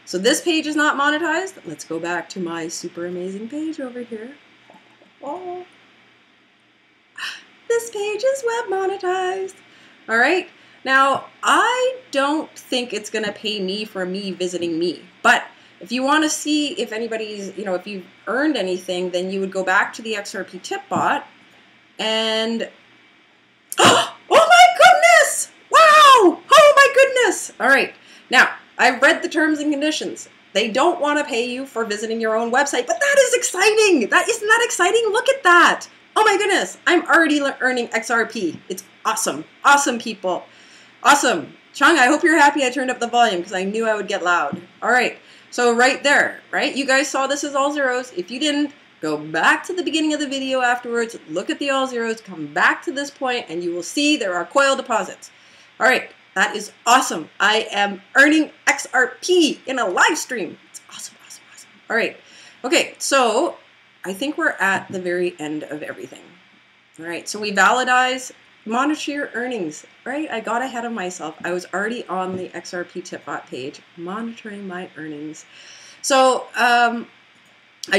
So this page is not monetized. Let's go back to my super amazing page over here. Oh. This page is web monetized. All right? Now, I don't think it's going to pay me for me visiting me, but if you want to see if anybody's, if you've earned anything, then you would go back to the XRP Tipbot and, oh my goodness! Wow! Oh my goodness! All right. Now, I've read the terms and conditions. They don't want to pay you for visiting your own website, but that is exciting. Isn't that exciting? Look at that. Oh my goodness. I'm already earning XRP. It's awesome. Awesome, people. Awesome. Chung, I hope you're happy I turned up the volume because I knew I would get loud. All right. So right there, right? You guys saw this as all zeros. If you didn't, go back to the beginning of the video afterwards, look at the all zeros, come back to this point, and you will see there are Coil deposits. All right, that is awesome. I am earning XRP in a live stream. It's All right. Okay, so I think we're at the very end of everything. All right, so we validate, monitor your earnings, right? I got ahead of myself. I was already on the XRP Tipbot page, monitoring my earnings. So I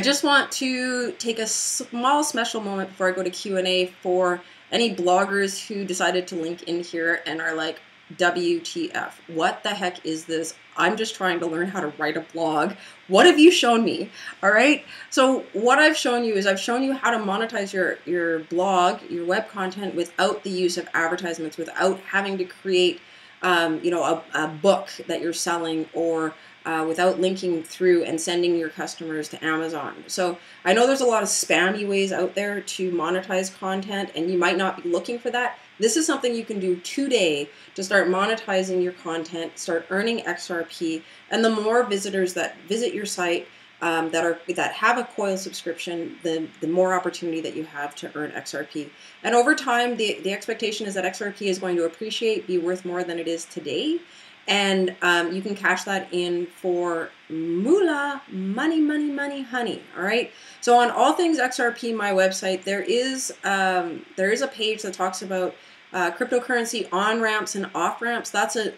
just want to take a small special moment before I go to Q&A for any bloggers who decided to link in here and are like, WTF, what the heck is this? I'm just trying to learn how to write a blog. What have you shown me? All right. So what I've shown you is I've shown you how to monetize your blog, your web content without the use of advertisements, without having to create, a book that you're selling, or without linking through and sending your customers to Amazon. So I know there's a lot of spammy ways out there to monetize content, and you might not be looking for that. This is something you can do today to start monetizing your content, start earning XRP, and the more visitors that visit your site that have a Coil subscription, the more opportunity that you have to earn XRP. And over time, the expectation is that XRP is going to appreciate, be worth more than it is today. And you can cash that in for moolah, money, money, money, honey. All right. So on All Things XRP, my website, there is a page that talks about cryptocurrency on ramps and off ramps. That's an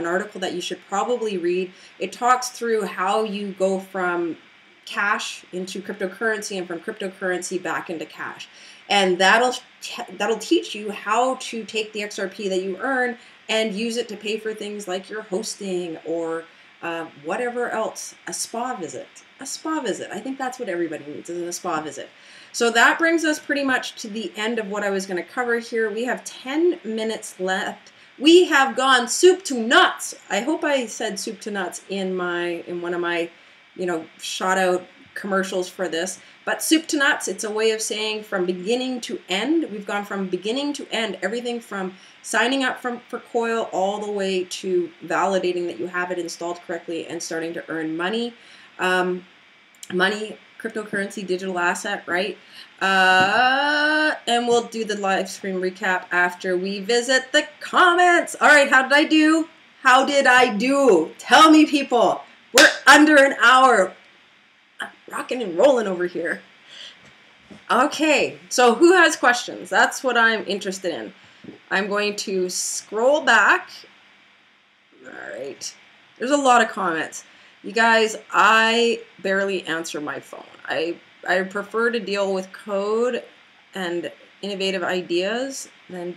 article that you should probably read. It talks through how you go from cash into cryptocurrency and from cryptocurrency back into cash, and that'll teach you how to take the XRP that you earn and use it to pay for things like your hosting or whatever else. A spa visit. A spa visit. I think that's what everybody needs, is a spa visit. So that brings us pretty much to the end of what I was going to cover here. We have 10 minutes left. We have gone soup to nuts. I hope I said soup to nuts in one of my, shout out commercials for this. But soup to nuts, it's a way of saying from beginning to end. We've gone from beginning to end, everything from signing up for Coil all the way to validating that you have it installed correctly and starting to earn money. Money, cryptocurrency, digital asset, right? And we'll do the live stream recap after we visit the comments. All right, how did I do? How did I do? Tell me, people. We're under an hour. I'm rocking and rolling over here. Okay, so who has questions? That's what I'm interested in. I'm going to scroll back. All right. There's a lot of comments. You guys, I barely answer my phone. I prefer to deal with code and innovative ideas than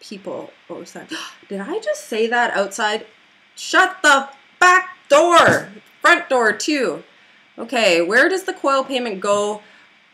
people. What was that? Did I just say that outside? Shut the back door. Front door, too. Okay, where does the Coil payment go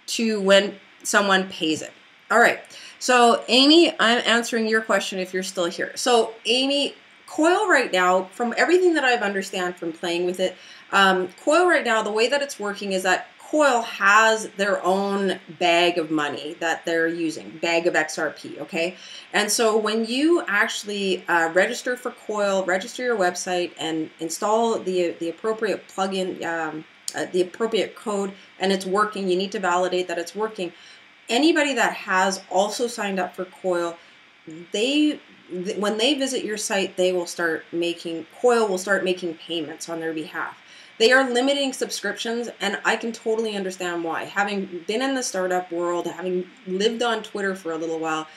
to when someone pays it? All right. So, Amy, I'm answering your question if you're still here. So, Amy, Coil right now, from everything that I've understand from playing with it, Coil right now, the way that it's working is that Coil has their own bag of money that they're using, bag of XRP, okay? And so when you actually register for Coil, register your website, and install the appropriate plugin, the appropriate code, and it's working, you need to validate that it's working. Anybody that has also signed up for Coil, when they visit your site, Coil will start making payments on their behalf. They are limiting subscriptions, and I can totally understand why. Having been in the startup world, having lived on Twitter for a little while,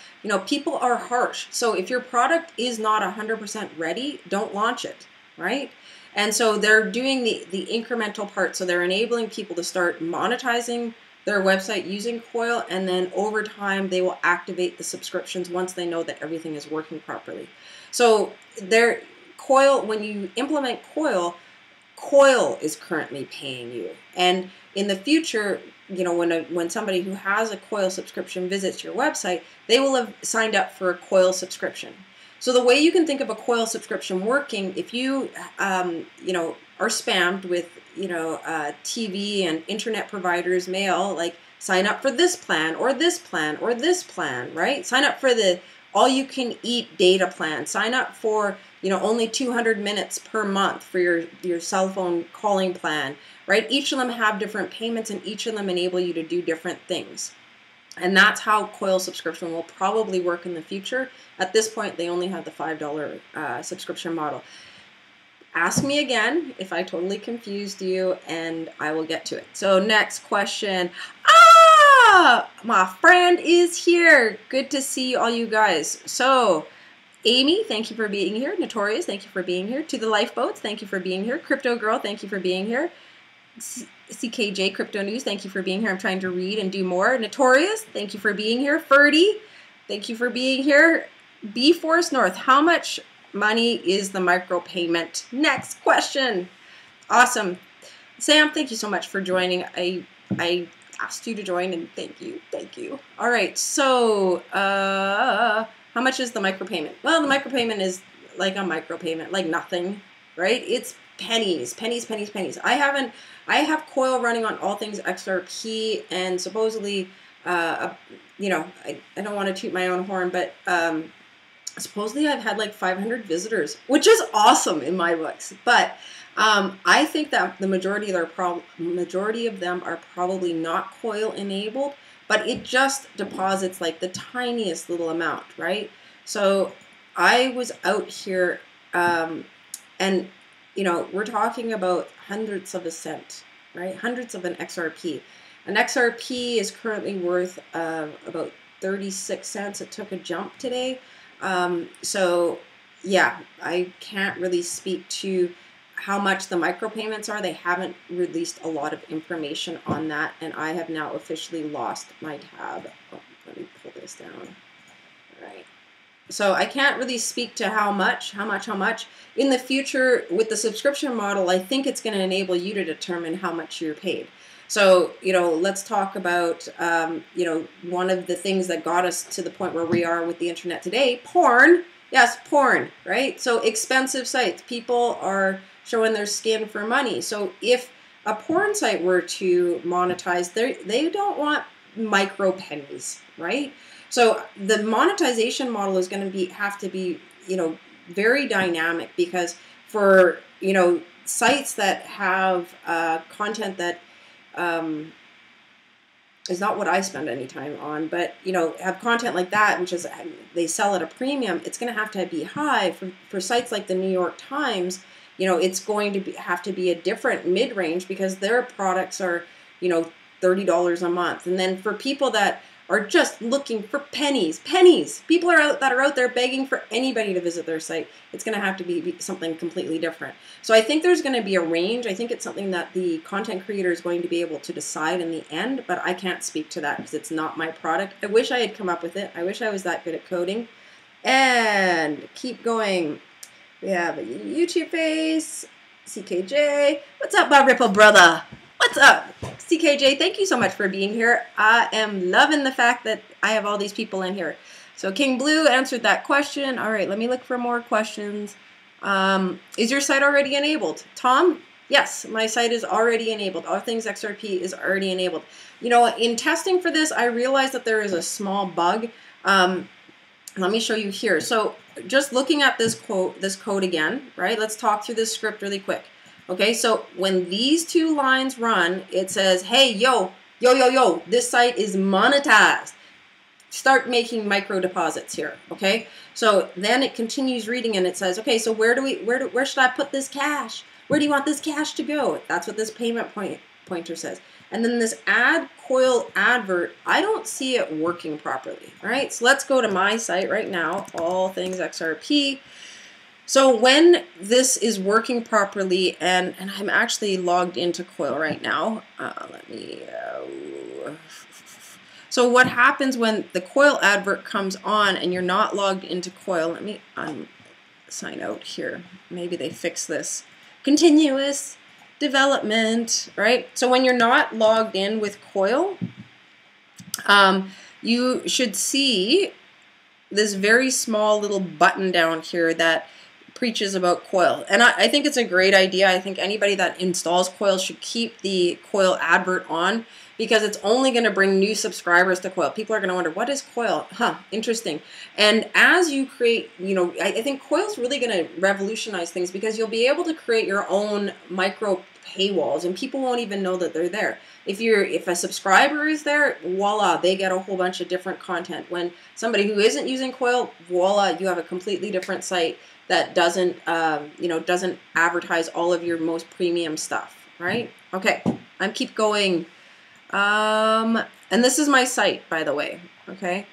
people are harsh. So if your product is not 100% ready, don't launch it, right? And so they're doing the incremental part. So they're enabling people to start monetizing their website using Coil, and then over time they will activate the subscriptions once they know that everything is working properly. So Coil, when you implement Coil is currently paying you. And in the future, when somebody who has a Coil subscription visits your website, they will have signed up for a Coil subscription. So the way you can think of a Coil subscription working, if you, are spammed with, TV and internet providers mail, like sign up for this plan or this plan or this plan, right? Sign up for the all-you-can-eat data plan. Sign up for, only 200 minutes per month for your cell phone calling plan, right? Each of them have different payments, and each of them enable you to do different things. And that's how Coil subscription will probably work in the future. At this point, they only have the $5 subscription model. ask me again if I totally confused you, and I will get to it. So next question. My friend is here. Good to see all you guys. So Amy, thank you for being here. Notorious, thank you for being here. To the Lifeboats, thank you for being here. Crypto Girl, thank you for being here. CKJ Crypto News, thank you for being here. I'm trying to read and do more. Notorious, thank you for being here. Ferdy, thank you for being here. B Force North, how much money is the micropayment? Next question. Awesome. Sam, thank you so much for joining. I asked you to join, and thank you. Thank you. All right, so how much is the micropayment? Well, the micropayment is like a micropayment, like nothing, right? It's pennies, pennies, pennies, pennies. I have Coil running on all things XRP, and supposedly, you know, I don't want to toot my own horn, but supposedly I've had like 500 visitors, which is awesome in my books. But I think that the majority of them are probably not Coil enabled, but it just deposits like the tiniest little amount, right? So I was out here, and you know, we're talking about hundreds of a cent, right? Hundreds of an XRP. An XRP is currently worth about 36 cents. It took a jump today. So yeah, I can't really speak to how much the micropayments are. They haven't released a lot of information on that, and I have now officially lost my tab. Oh, let me pull this down. All right. So I can't really speak to how much. In the future, with the subscription model, I think it's going to enable you to determine how much you're paid. So, you know, let's talk about, you know, one of the things that got us to the point where we are with the internet today, porn. Yes, porn, right? So expensive sites. People are showing their skin for money. So if a porn site were to monetize, they don't want micro pennies, right? So the monetization model is going to have to be, you know, very dynamic, because for, you know, sites that have content that is not what I spend any time on, but, you know, have content like that, which is they sell at a premium, it's going to be high. For sites like the New York Times, you know, it's going to have to be a different mid-range, because their products are, you know, $30 a month. And then for people that are just looking for pennies, people that are out there begging for anybody to visit their site, it's going to have to be something completely different. So I think there's going to be a range. I think it's something that the content creator is going to be able to decide in the end, but I can't speak to that because it's not my product. I wish I had come up with it. I wish I was that good at coding. And keep going. We have a YouTube face, CKJ. What's up, my Ripple brother? What's up? CKJ, thank you so much for being here. I am loving the fact that I have all these people in here. So King Blue answered that question. All right, let me look for more questions. Is your site already enabled? Tom? Yes, my site is already enabled. All Things XRP is already enabled. You know, in testing for this, I realized that there is a small bug. Let me show you here. So just looking at this code again, right? Let's talk through this script really quick. Okay, so when these two lines run, it says, hey, yo, this site is monetized. Start making micro deposits here, okay? So then it continues reading and it says, okay, so where should I put this cash? Where do you want this cash to go? That's what this payment pointer says. And then this add Coil advert, I don't see it working properly, all right? So let's go to my site right now, All Things XRP. So when this is working properly, and I'm actually logged into Coil right now. So what happens when the Coil advert comes on and you're not logged into Coil? Let me sign out here. Maybe they fix this. Continuous development, right? So when you're not logged in with Coil, you should see this very small little button down here that preaches about Coil. And I think it's a great idea. I think anybody that installs Coil should keep the Coil advert on, because it's only going to bring new subscribers to Coil. People are going to wonder, what is Coil? Huh, interesting. And as you create, you know, I think Coil's really going to revolutionize things, because you'll be able to create your own micro paywalls and people won't even know that they're there. If a subscriber is there, voila, they get a whole bunch of different content. When somebody who isn't using Coil, voila, you have a completely different site that doesn't, doesn't advertise all of your most premium stuff, right? Okay, I'm keep going. And this is my site, by the way, okay?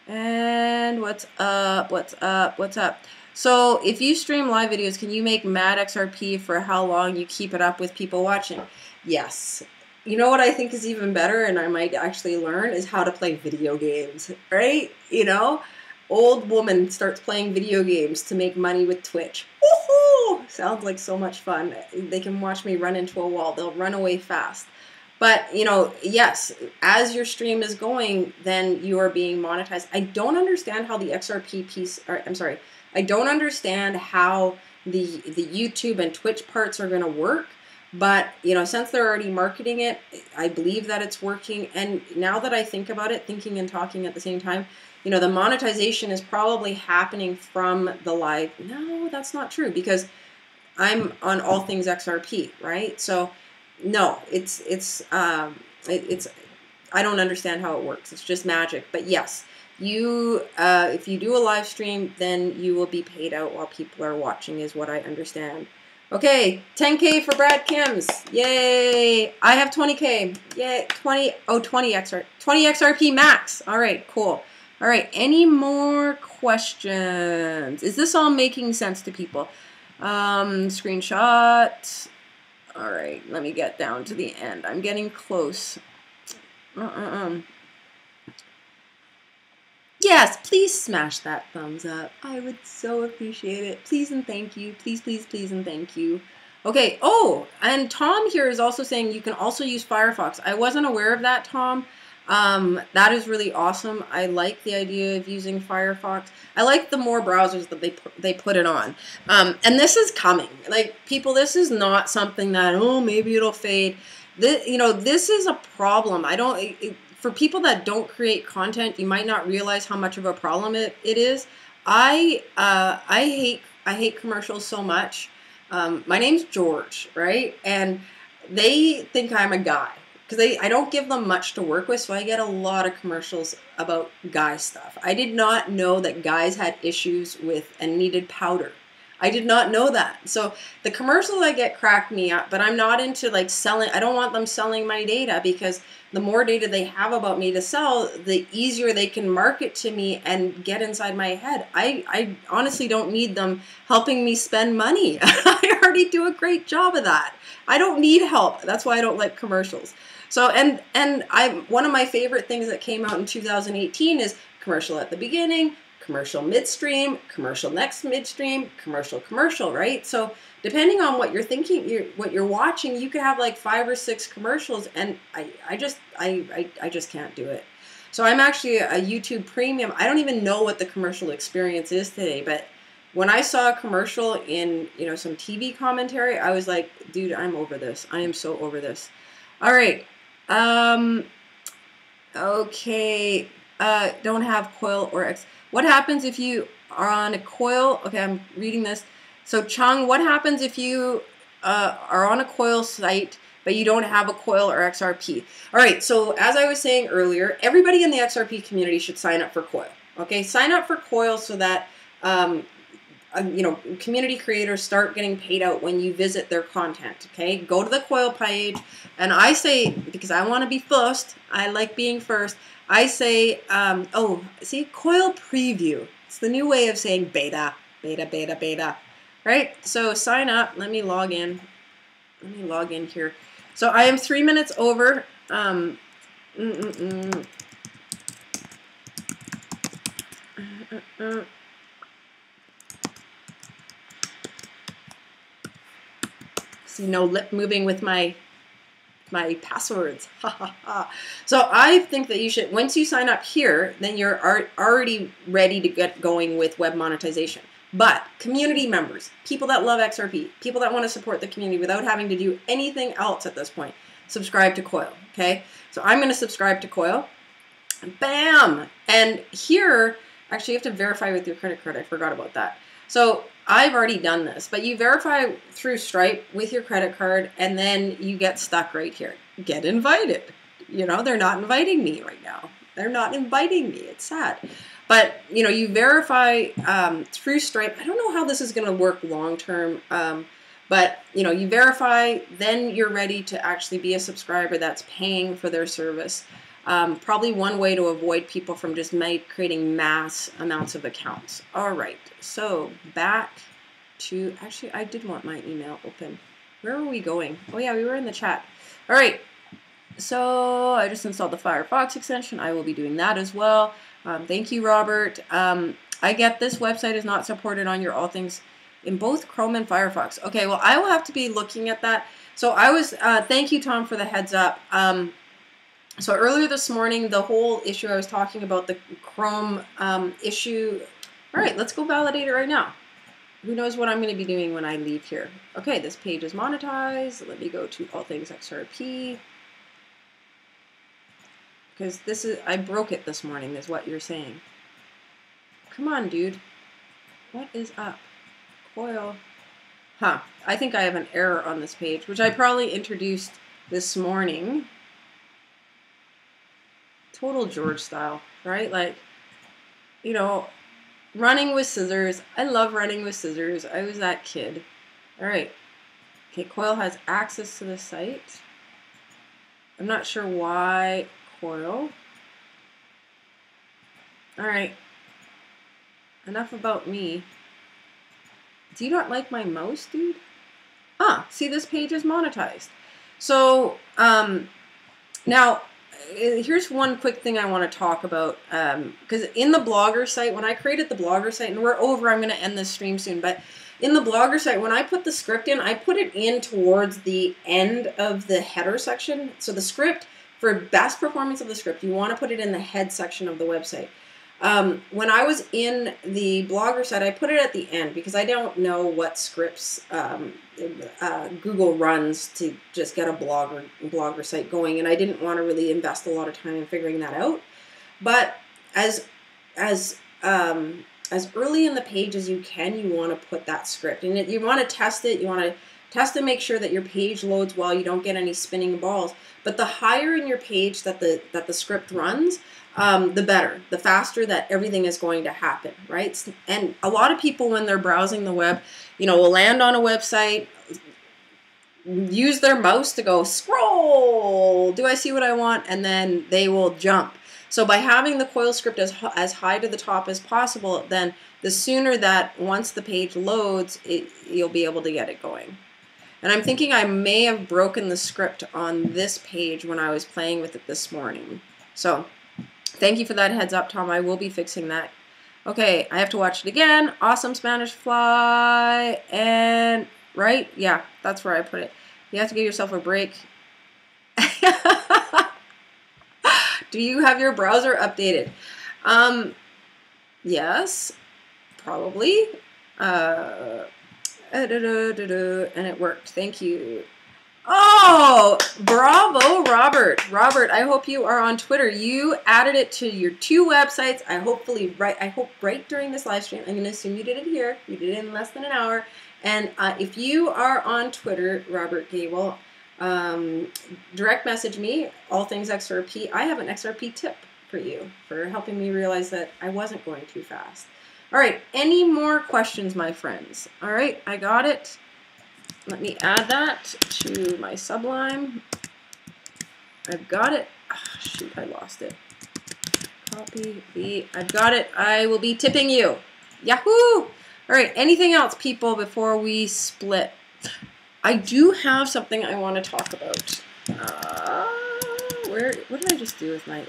And what's up, what's up, what's up? So if you stream live videos, can you make mad XRP for how long you keep it up with people watching? Yes. You know what I think is even better, and I might actually learn, is how to play video games, right? You know, old woman starts playing video games to make money with Twitch. Woohoo! Sounds like so much fun. They can watch me run into a wall. They'll run away fast. But, you know, yes, as your stream is going, then you are being monetized. I don't understand how the XRP piece, or, I'm sorry, I don't understand how the YouTube and Twitch parts are going to work. But, you know, since they're already marketing it, I believe that it's working. And now that I think about it, thinking and talking at the same time, you know, the monetization is probably happening from the live. No, that's not true, because I'm on all things XRP, right? So no, I don't understand how it works. It's just magic. But yes, you if you do a live stream, then you will be paid out while people are watching, is what I understand. Okay, 10K for Brad Kims. Yay! I have 20K. Yay, 20 XRP max. All right, cool. All right, any more questions? Is this all making sense to people? Screenshot. All right, let me get down to the end. I'm getting close. Yes, please smash that thumbs up. I would so appreciate it. Please and thank you. Please, please, please and thank you. Okay, oh, and Tom here is also saying you can also use Firefox. I wasn't aware of that, Tom. That is really awesome. I like the idea of using Firefox. I like the more browsers that they put it on. And this is coming. Like, people, this is not something that, oh, maybe it'll fade. This is a problem. For people that don't create content, you might not realize how much of a problem it is. I hate commercials so much. My name's George, right? And they think I'm a guy, because I don't give them much to work with, so I get a lot of commercials about guy stuff. I did not know that guys had issues with and needed powder. I did not know that. So the commercials I get crack me up, but I'm not into like selling. I don't want them selling my data, because the more data they have about me to sell, the easier they can market to me and get inside my head. I honestly don't need them helping me spend money. I already do a great job of that. I don't need help. That's why I don't like commercials. So, and one of my favorite things that came out in 2018 is commercial at the beginning, commercial midstream, commercial next midstream, commercial, right? So depending on what you're thinking, what you're watching, you could have like 5 or 6 commercials, and I just can't do it. So I'm actually a YouTube premium. I don't even know what the commercial experience is today, but when I saw a commercial in, some TV commentary, I was like, dude, I'm over this. I am so over this. All right. Okay. Don't have Coil or X. What happens if you are on a Coil? Okay, I'm reading this. So Chung, what happens if you are on a Coil site, but you don't have a Coil or XRP? All right, so as I was saying earlier, everybody in the XRP community should sign up for Coil. Okay, sign up for Coil so that community creators start getting paid out when you visit their content. Okay, go to the Coil page, and I say, because I want to be first, I like being first. I say, Coil preview. It's the new way of saying beta, right? So sign up. Let me log in. Here. So I am 3 minutes over. See, no lip moving with my passwords. So I think that you should, once you sign up here, then you're already ready to get going with web monetization. But community members, people that love XRP, people that want to support the community without having to do anything else at this point, subscribe to Coil, okay? So I'm going to subscribe to Coil. Bam! And here, actually you have to verify with your credit card. I forgot about that. So I've already done this, but you verify through Stripe with your credit card, and then you get stuck right here. Get invited. They're not inviting me right now. They're not inviting me. It's sad. But, you know, you verify through Stripe. I don't know how this is going to work long term, but, you know, you verify, then you're ready to actually be a subscriber that's paying for their service. Probably one way to avoid people from just creating mass amounts of accounts. All right, so back to, actually, I did want my email open. Where were we going? Oh yeah, we were in the chat. All right, so I just installed the Firefox extension. I will be doing that as well. Thank you, Robert. I get this website is not supported on your All Things in both Chrome and Firefox. Okay, well, I will have to be looking at that. So I was, thank you, Tom, for the heads up. So earlier this morning, the whole issue I was talking about, the Chrome issue. All right, let's go validate it right now. Who knows what I'm going to be doing when I leave here. Okay, this page is monetized. Let me go to All Things XRP. Because this is, I broke it this morning, is what you're saying. Come on, dude. What is up? Coil. Huh. I think I have an error on this page, which I probably introduced this morning. Total George style, right? Like, you know, running with scissors. I love running with scissors. I was that kid. All right. Okay, Coil has access to the site. I'm not sure why Coil. All right. Enough about me. Do you not like my mouse, dude? Ah, see, this page is monetized. So, now, here's one quick thing I want to talk about. Because in the Blogger site, when I created the Blogger site, and we're over, I'm going to end this stream soon, but in the Blogger site, when I put the script in, I put it in towards the end of the header section. So the script, for best performance of the script, you want to put it in the head section of the website. When I was in the Blogger site, I put it at the end because I don't know what scripts Google runs to just get a blogger site going, and I didn't want to really invest a lot of time in figuring that out. But as early in the page as you can, you want to put that script, and you want to test it. You want to test to make sure that your page loads well, you don't get any spinning balls. But the higher in your page that the script runs, the better, the faster that everything is going to happen, right? And a lot of people, when they're browsing the web, you know, will land on a website, use their mouse to go scroll, do I see what I want? And then they will jump. So by having the Coil script as high to the top as possible, then the sooner that once the page loads, you'll be able to get it going. And I'm thinking I may have broken the script on this page when I was playing with it this morning. So thank you for that heads up, Tom. I will be fixing that. Okay, I have to watch it again. Awesome Spanish fly. And, right? Yeah, that's where I put it. You have to give yourself a break. Do you have your browser updated? Yes, probably. And it worked. Thank you. Oh, bravo, Robert. Robert, I hope you are on Twitter. You added it to your 2 websites. I hope right during this live stream. I'm going to assume you did it here. You did it in less than an hour. And if you are on Twitter, Robert Gable, direct message me, All Things XRP. I have an XRP tip for you for helping me realize that I wasn't going too fast. All right, any more questions, my friends? All right, I got it. Let me add that to my Sublime. I've got it. Oh, shoot, I lost it. Copy the, I've got it. I will be tipping you. Yahoo! All right, anything else, people, before we split? I do have something I want to talk about. What did I just do with my...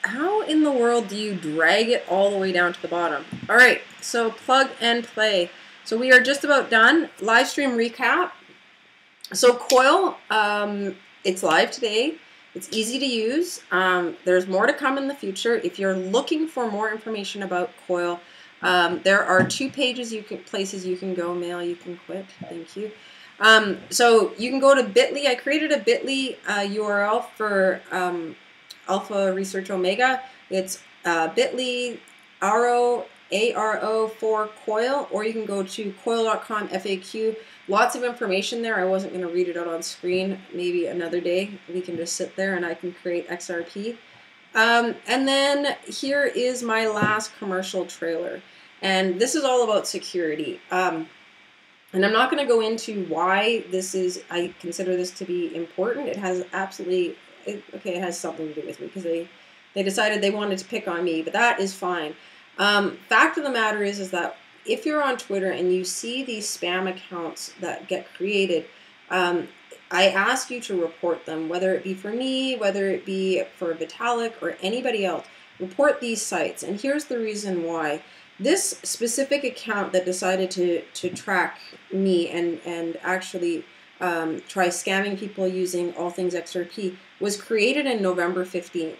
How in the world do you drag it all the way down to the bottom? All right, so plug and play. So we are just about done. Live stream recap. So Coil, it's live today. It's easy to use. There's more to come in the future. If you're looking for more information about Coil, there are 2 pages places you can go. Mail, you can quit. Thank you. So you can go to Bitly. I created a Bitly URL for Alpha Research Omega. It's Bitly ARO for Coil, or you can go to coil.com FAQ. Lots of information there. I wasn't going to read it out on screen. Maybe another day we can just sit there and I can create XRP. And then here is my last commercial trailer. And this is all about security. And I'm not going to go into why I consider this to be important. It has absolutely, it has something to do with me because they decided they wanted to pick on me, but that is fine. Fact of the matter is that if you're on Twitter and you see these spam accounts that get created, I ask you to report them, whether it be for me, whether it be for Vitalik or anybody else. Report these sites. And here's the reason why. This specific account that decided to track me and actually try scamming people using all things XRP was created in November 15th.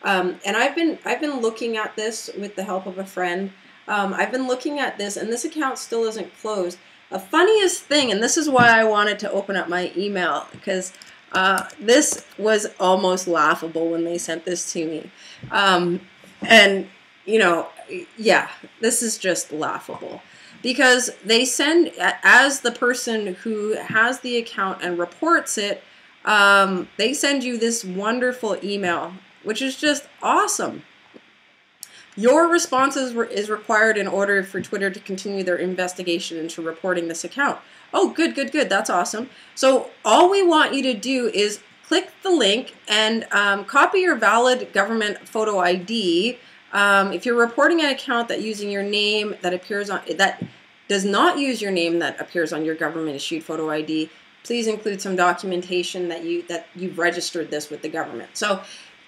And I've been looking at this with the help of a friend. I've been looking at this, and this account still isn't closed. The funniest thing, and this is why I wanted to open up my email, because this was almost laughable when they sent this to me. And, you know, yeah, this is just laughable. Because they send, as the person who has the account and reports it, they send you this wonderful email, which is just awesome. Your response is required in order for Twitter to continue their investigation into reporting this account. Oh, good, good, good. That's awesome. So all we want you to do is click the link and copy your valid government photo ID. If you're reporting an account that using your name that appears on that does not use your name that appears on your government issued photo ID, please include some documentation that you've registered this with the government. So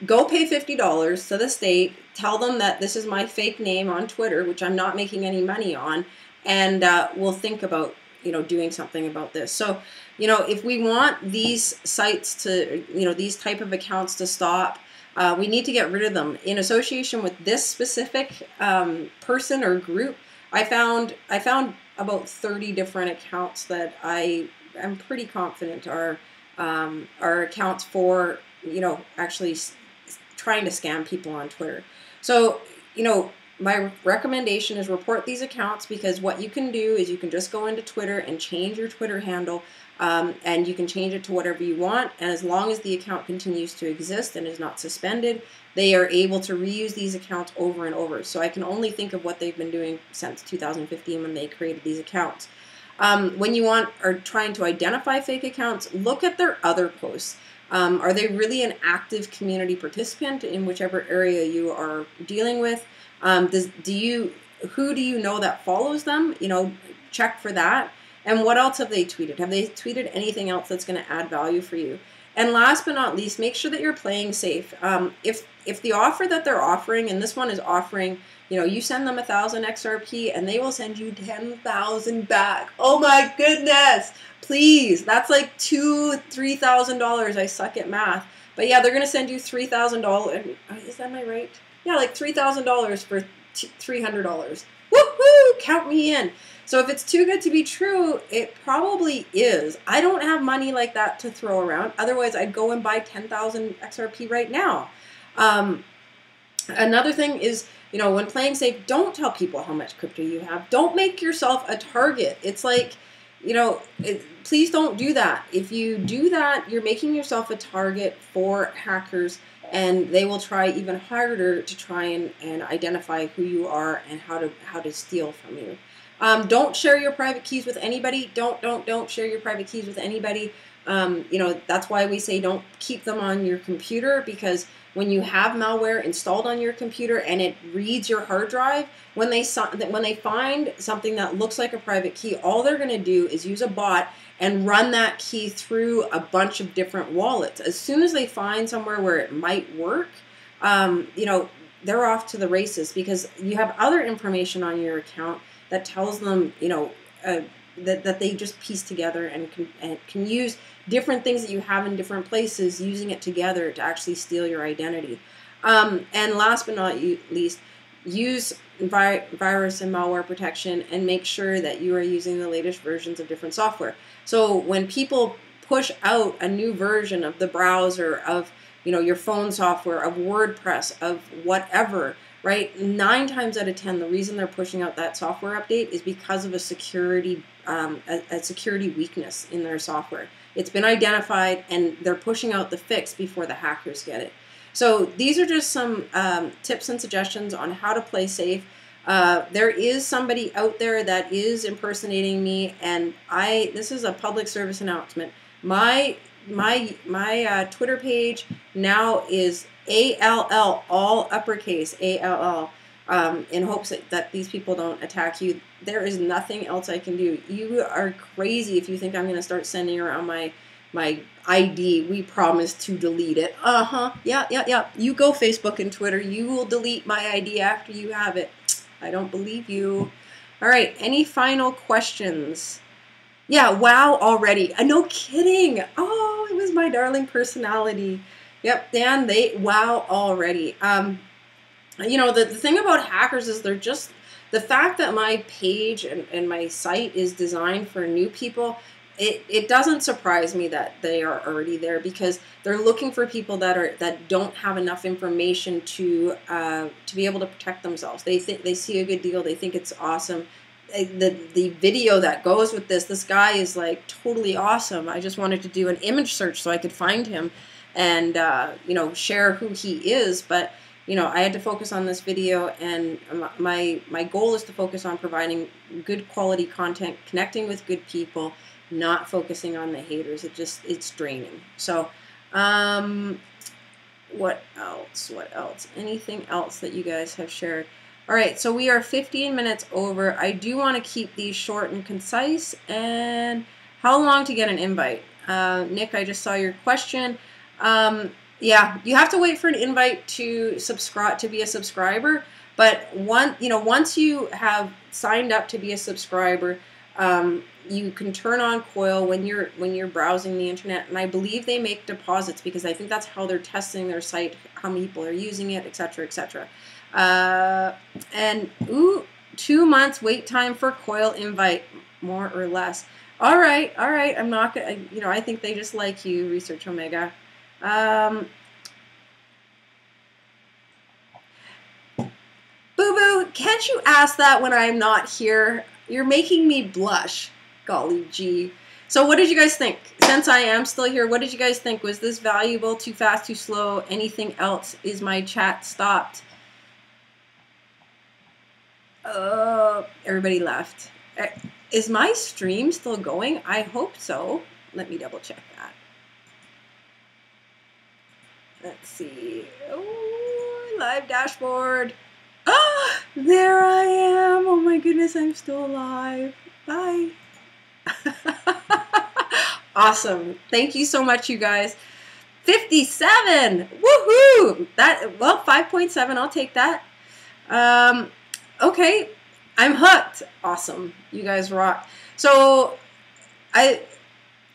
go pay $50 to the state, tell them that this is my fake name on Twitter, which I'm not making any money on, and we'll think about, you know, doing something about this. So, you know, if we want these sites to, you know, these type of accounts to stop, we need to get rid of them. In association with this specific person or group, I found about 30 different accounts that I am pretty confident are accounts for, you know, actually trying to scam people on Twitter. So, you know, my recommendation is report these accounts, because what you can do is you can just go into Twitter and change your Twitter handle, and you can change it to whatever you want. And as long as the account continues to exist and is not suspended, they are able to reuse these accounts over and over. So I can only think of what they've been doing since 2015 when they created these accounts. When you are trying to identify fake accounts, look at their other posts. Are they really an active community participant in whichever area you are dealing with? Who do you know that follows them? You know, check for that. And what else have they tweeted? Have they tweeted anything else that's going to add value for you? And last but not least, make sure that you're playing safe. If the offer that they're offering, and this one is offering, you know, you send them 1,000 XRP and they will send you 10,000 back. Oh my goodness! Please, that's like $2,000-3,000. I suck at math, but yeah, they're gonna send you $3,000. Is that my right? Yeah, like $3,000 for $300. Woohoo! Count me in. So if it's too good to be true, it probably is. I don't have money like that to throw around. Otherwise, I'd go and buy 10,000 XRP right now. Another thing is, you know, when playing safe, don't tell people how much crypto you have. Don't make yourself a target. It's like, you know, please don't do that. If you do that, you're making yourself a target for hackers, and they will try even harder to try and identify who you are and how to steal from you. Don't share your private keys with anybody. Don't share your private keys with anybody. You know, that's why we say don't keep them on your computer, because when you have malware installed on your computer and it reads your hard drive, when they find something that looks like a private key, all they're going to do is use a bot and run that key through a bunch of different wallets. As soon as they find somewhere where it might work, you know, they're off to the races, because you have other information on your account that tells them, you know, that they just piece together and can use different things that you have in different places, using it together to actually steal your identity. And last but not least, use virus and malware protection, and make sure that you are using the latest versions of different software. So when people push out a new version of the browser, of, you know, your phone software, of WordPress, of whatever, right? 9 times out of 10, the reason they're pushing out that software update is because of a security weakness in their software. It's been identified, and they're pushing out the fix before the hackers get it. So these are just some tips and suggestions on how to play safe. There is somebody out there that is impersonating me, and this is a public service announcement. My Twitter page now is ALL, all uppercase ALL, in hopes that these people don't attack you. There is nothing else I can do. You are crazy if you think I'm going to start sending around my ID. We promise to delete it. Yeah. You go Facebook and Twitter. You will delete my ID after you have it. I don't believe you. All right. Any final questions? Yeah. Wow. Already. No kidding. Oh, it was my darling personality. Yep. Dan. Wow. Already. You know, the thing about hackers is they're just, the fact that my page and my site is designed for new people, it doesn't surprise me that they are already there, because they're looking for people that don't have enough information to be able to protect themselves. They see a good deal, they think it's awesome. The video that goes with this guy is like totally awesome. I just wanted to do an image search so I could find him and you know, share who he is, but you know, I had to focus on this video, and my goal is to focus on providing good quality content, connecting with good people, not focusing on the haters. It's draining. So, what else? Anything else that you guys have shared? All right, so we are 15 minutes over. I do want to keep these short and concise. And how long to get an invite? Nick, I just saw your question. Yeah, you have to wait for an invite to subscribe, to be a subscriber. But once you have signed up to be a subscriber, you can turn on Coil when you're browsing the internet, and I believe they make deposits, because I think that's how they're testing their site, how many people are using it, etc., etc. And 2 months wait time for Coil invite, more or less. All right. I'm not gonna. You know, I think they just like you, Research Omega. Boo-boo, can't you ask that when I'm not here? You're making me blush. Golly gee. So what did you guys think? Since I am still here, what did you guys think? Was this valuable? Too fast? Too slow? Anything else? Is my chat stopped? Everybody left. Is my stream still going? I hope so. Let me double check that. Let's see. Oh, live dashboard. Ah, there I am. Oh my goodness, I'm still alive. Bye. Awesome. Thank you so much, you guys. 57. Woohoo! Well, 5.7. I'll take that. Okay. I'm hooked. Awesome. You guys rock. So I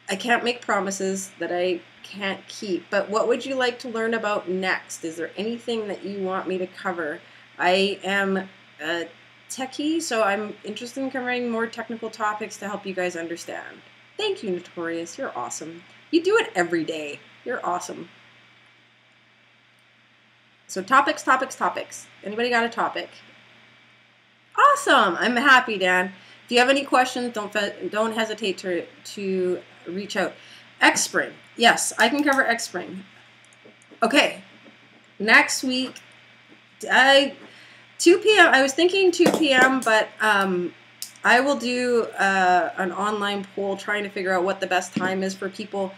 can't make promises that I can't keep, but what would you like to learn about next? Is there anything that you want me to cover? I am a techie, so I'm interested in covering more technical topics to help you guys understand. Thank you, Notorious. You're awesome. You do it every day. You're awesome. So topics. Anybody got a topic? Awesome. I'm happy, Dan. If you have any questions, don't hesitate to reach out. Xspring. Yes, I can cover Xspring. Okay. Next week, 2 p.m. I was thinking 2 p.m., but I will do an online poll trying to figure out what the best time is for people.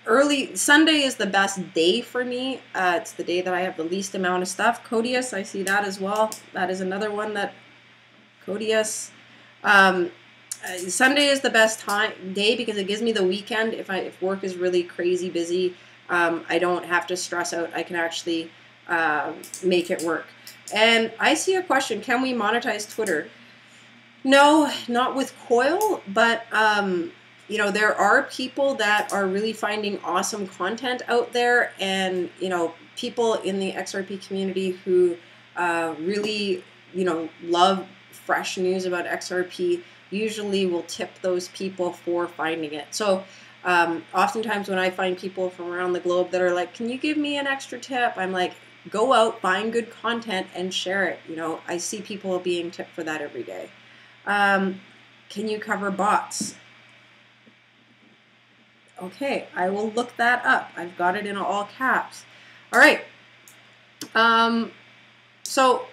Early Sunday is the best day for me. It's the day that I have the least amount of stuff. Codius, I see that as well. That is another one that Codius. Sunday is the best day because it gives me the weekend. If work is really crazy busy, I don't have to stress out. I can actually make it work. And I see a question: can we monetize Twitter? No, not with Coil, but you know, there are people that are really finding awesome content out there, and you know, people in the XRP community who really, you know, love fresh news about XRP usually will tip those people for finding it. So oftentimes when I find people from around the globe that are like, can you give me an extra tip? I'm like, go out, find good content and share it. You know, I see people being tipped for that every day. Can you cover bots? Okay, I will look that up. I've got it in all caps. All right. So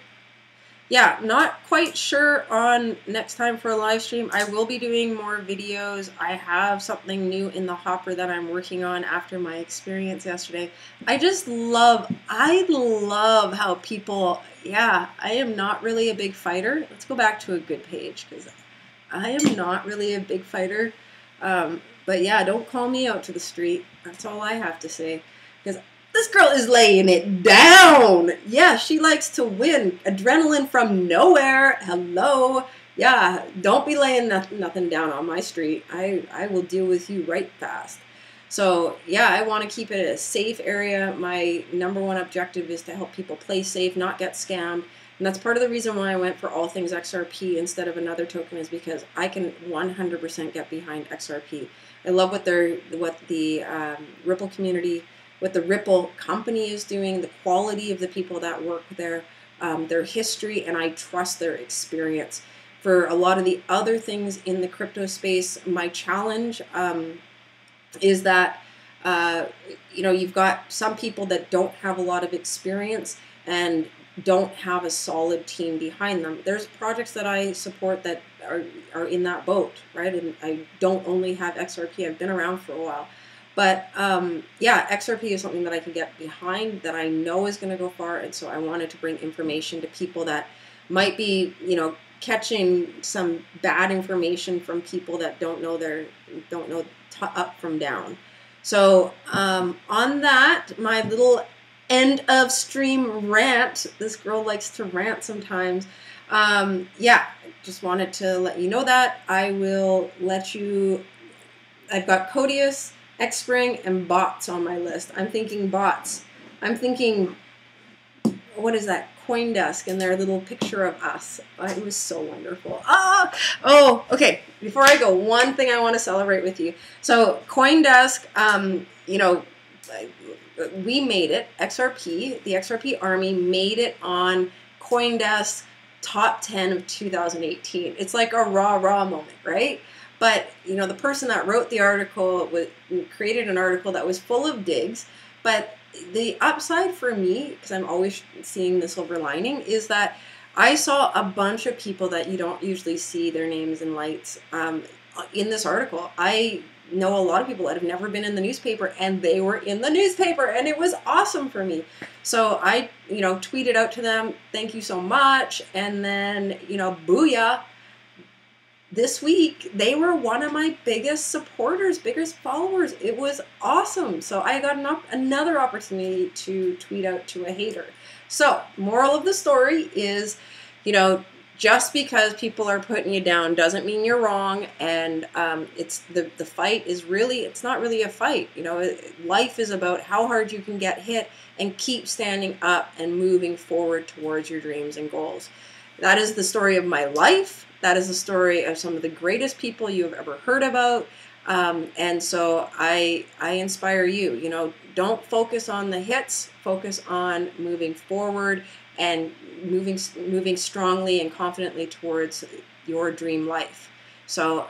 yeah, not quite sure on next time for a live stream. I will be doing more videos. I have something new in the hopper that I'm working on after my experience yesterday. I love how people, yeah, I am not really a big fighter. Let's go back to a good page because I am not really a big fighter. But yeah, don't call me out to the street. That's all I have to say. Because this girl is laying it down. Yeah, she likes to win. Adrenaline from nowhere. Hello. Yeah, don't be laying nothing down on my street. I will deal with you right fast. So yeah, I want to keep it a safe area. My number one objective is to help people play safe, not get scammed. And that's part of the reason why I went for all things XRP instead of another token, is because I can 100% get behind XRP. I love what the Ripple community, what the Ripple company is doing, the quality of the people that work there, their history, and I trust their experience. For a lot of the other things in the crypto space, my challenge is that you've got some people that don't have a lot of experience and don't have a solid team behind them. There's projects that I support that are in that boat, right? And I don't only have XRP. I've been around for a while. But yeah, XRP is something that I can get behind, that I know is going to go far, and so I wanted to bring information to people that might be, catching some bad information from people that don't know up from down. So on that, my little end of stream rant. This girl likes to rant sometimes. Yeah, just wanted to let you know that. I will let you. I've got Codius, Xspring, and bots on my list. I'm thinking bots. I'm thinking, what is that? CoinDesk and their little picture of us. It was so wonderful. Oh, okay. Before I go, one thing I want to celebrate with you. So CoinDesk, we made it. XRP, the XRP Army made it on CoinDesk top 10 of 2018. It's like a raw moment, right? But, the person that wrote the article created an article that was full of digs. But the upside for me, because I'm always seeing the silver lining, is that I saw a bunch of people that you don't usually see their names in lights in this article. I know a lot of people that have never been in the newspaper, and they were in the newspaper, and it was awesome for me. So I, tweeted out to them, thank you so much. And then, booyah. This week, they were one of my biggest supporters, biggest followers. It was awesome. So I got another opportunity to tweet out to a hater. So moral of the story is, just because people are putting you down doesn't mean you're wrong. And it's the fight is really, it's not really a fight. Life is about how hard you can get hit and keep standing up and moving forward towards your dreams and goals. That is the story of my life. That is the story of some of the greatest people you have ever heard about. And so I inspire you, don't focus on the hits, focus on moving forward and moving strongly and confidently towards your dream life. So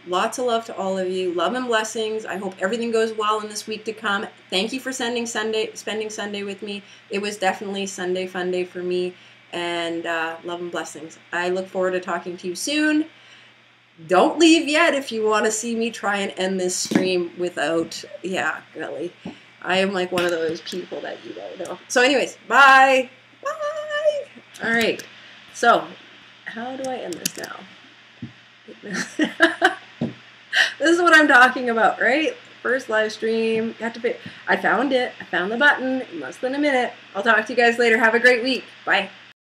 lots of love to all of you. Love and blessings. I hope everything goes well in this week to come. Thank you for spending Sunday with me. It was definitely Sunday fun day for me. And love and blessings. I look forward to talking to you soon. Don't leave yet if you want to see me try and end this stream without, golly. I am like one of those people that you don't know. So anyways, bye. Bye. All right. So how do I end this now? This is what I'm talking about, right? First live stream. You have to pay. I found it. I found the button in less than a minute. I'll talk to you guys later. Have a great week. Bye.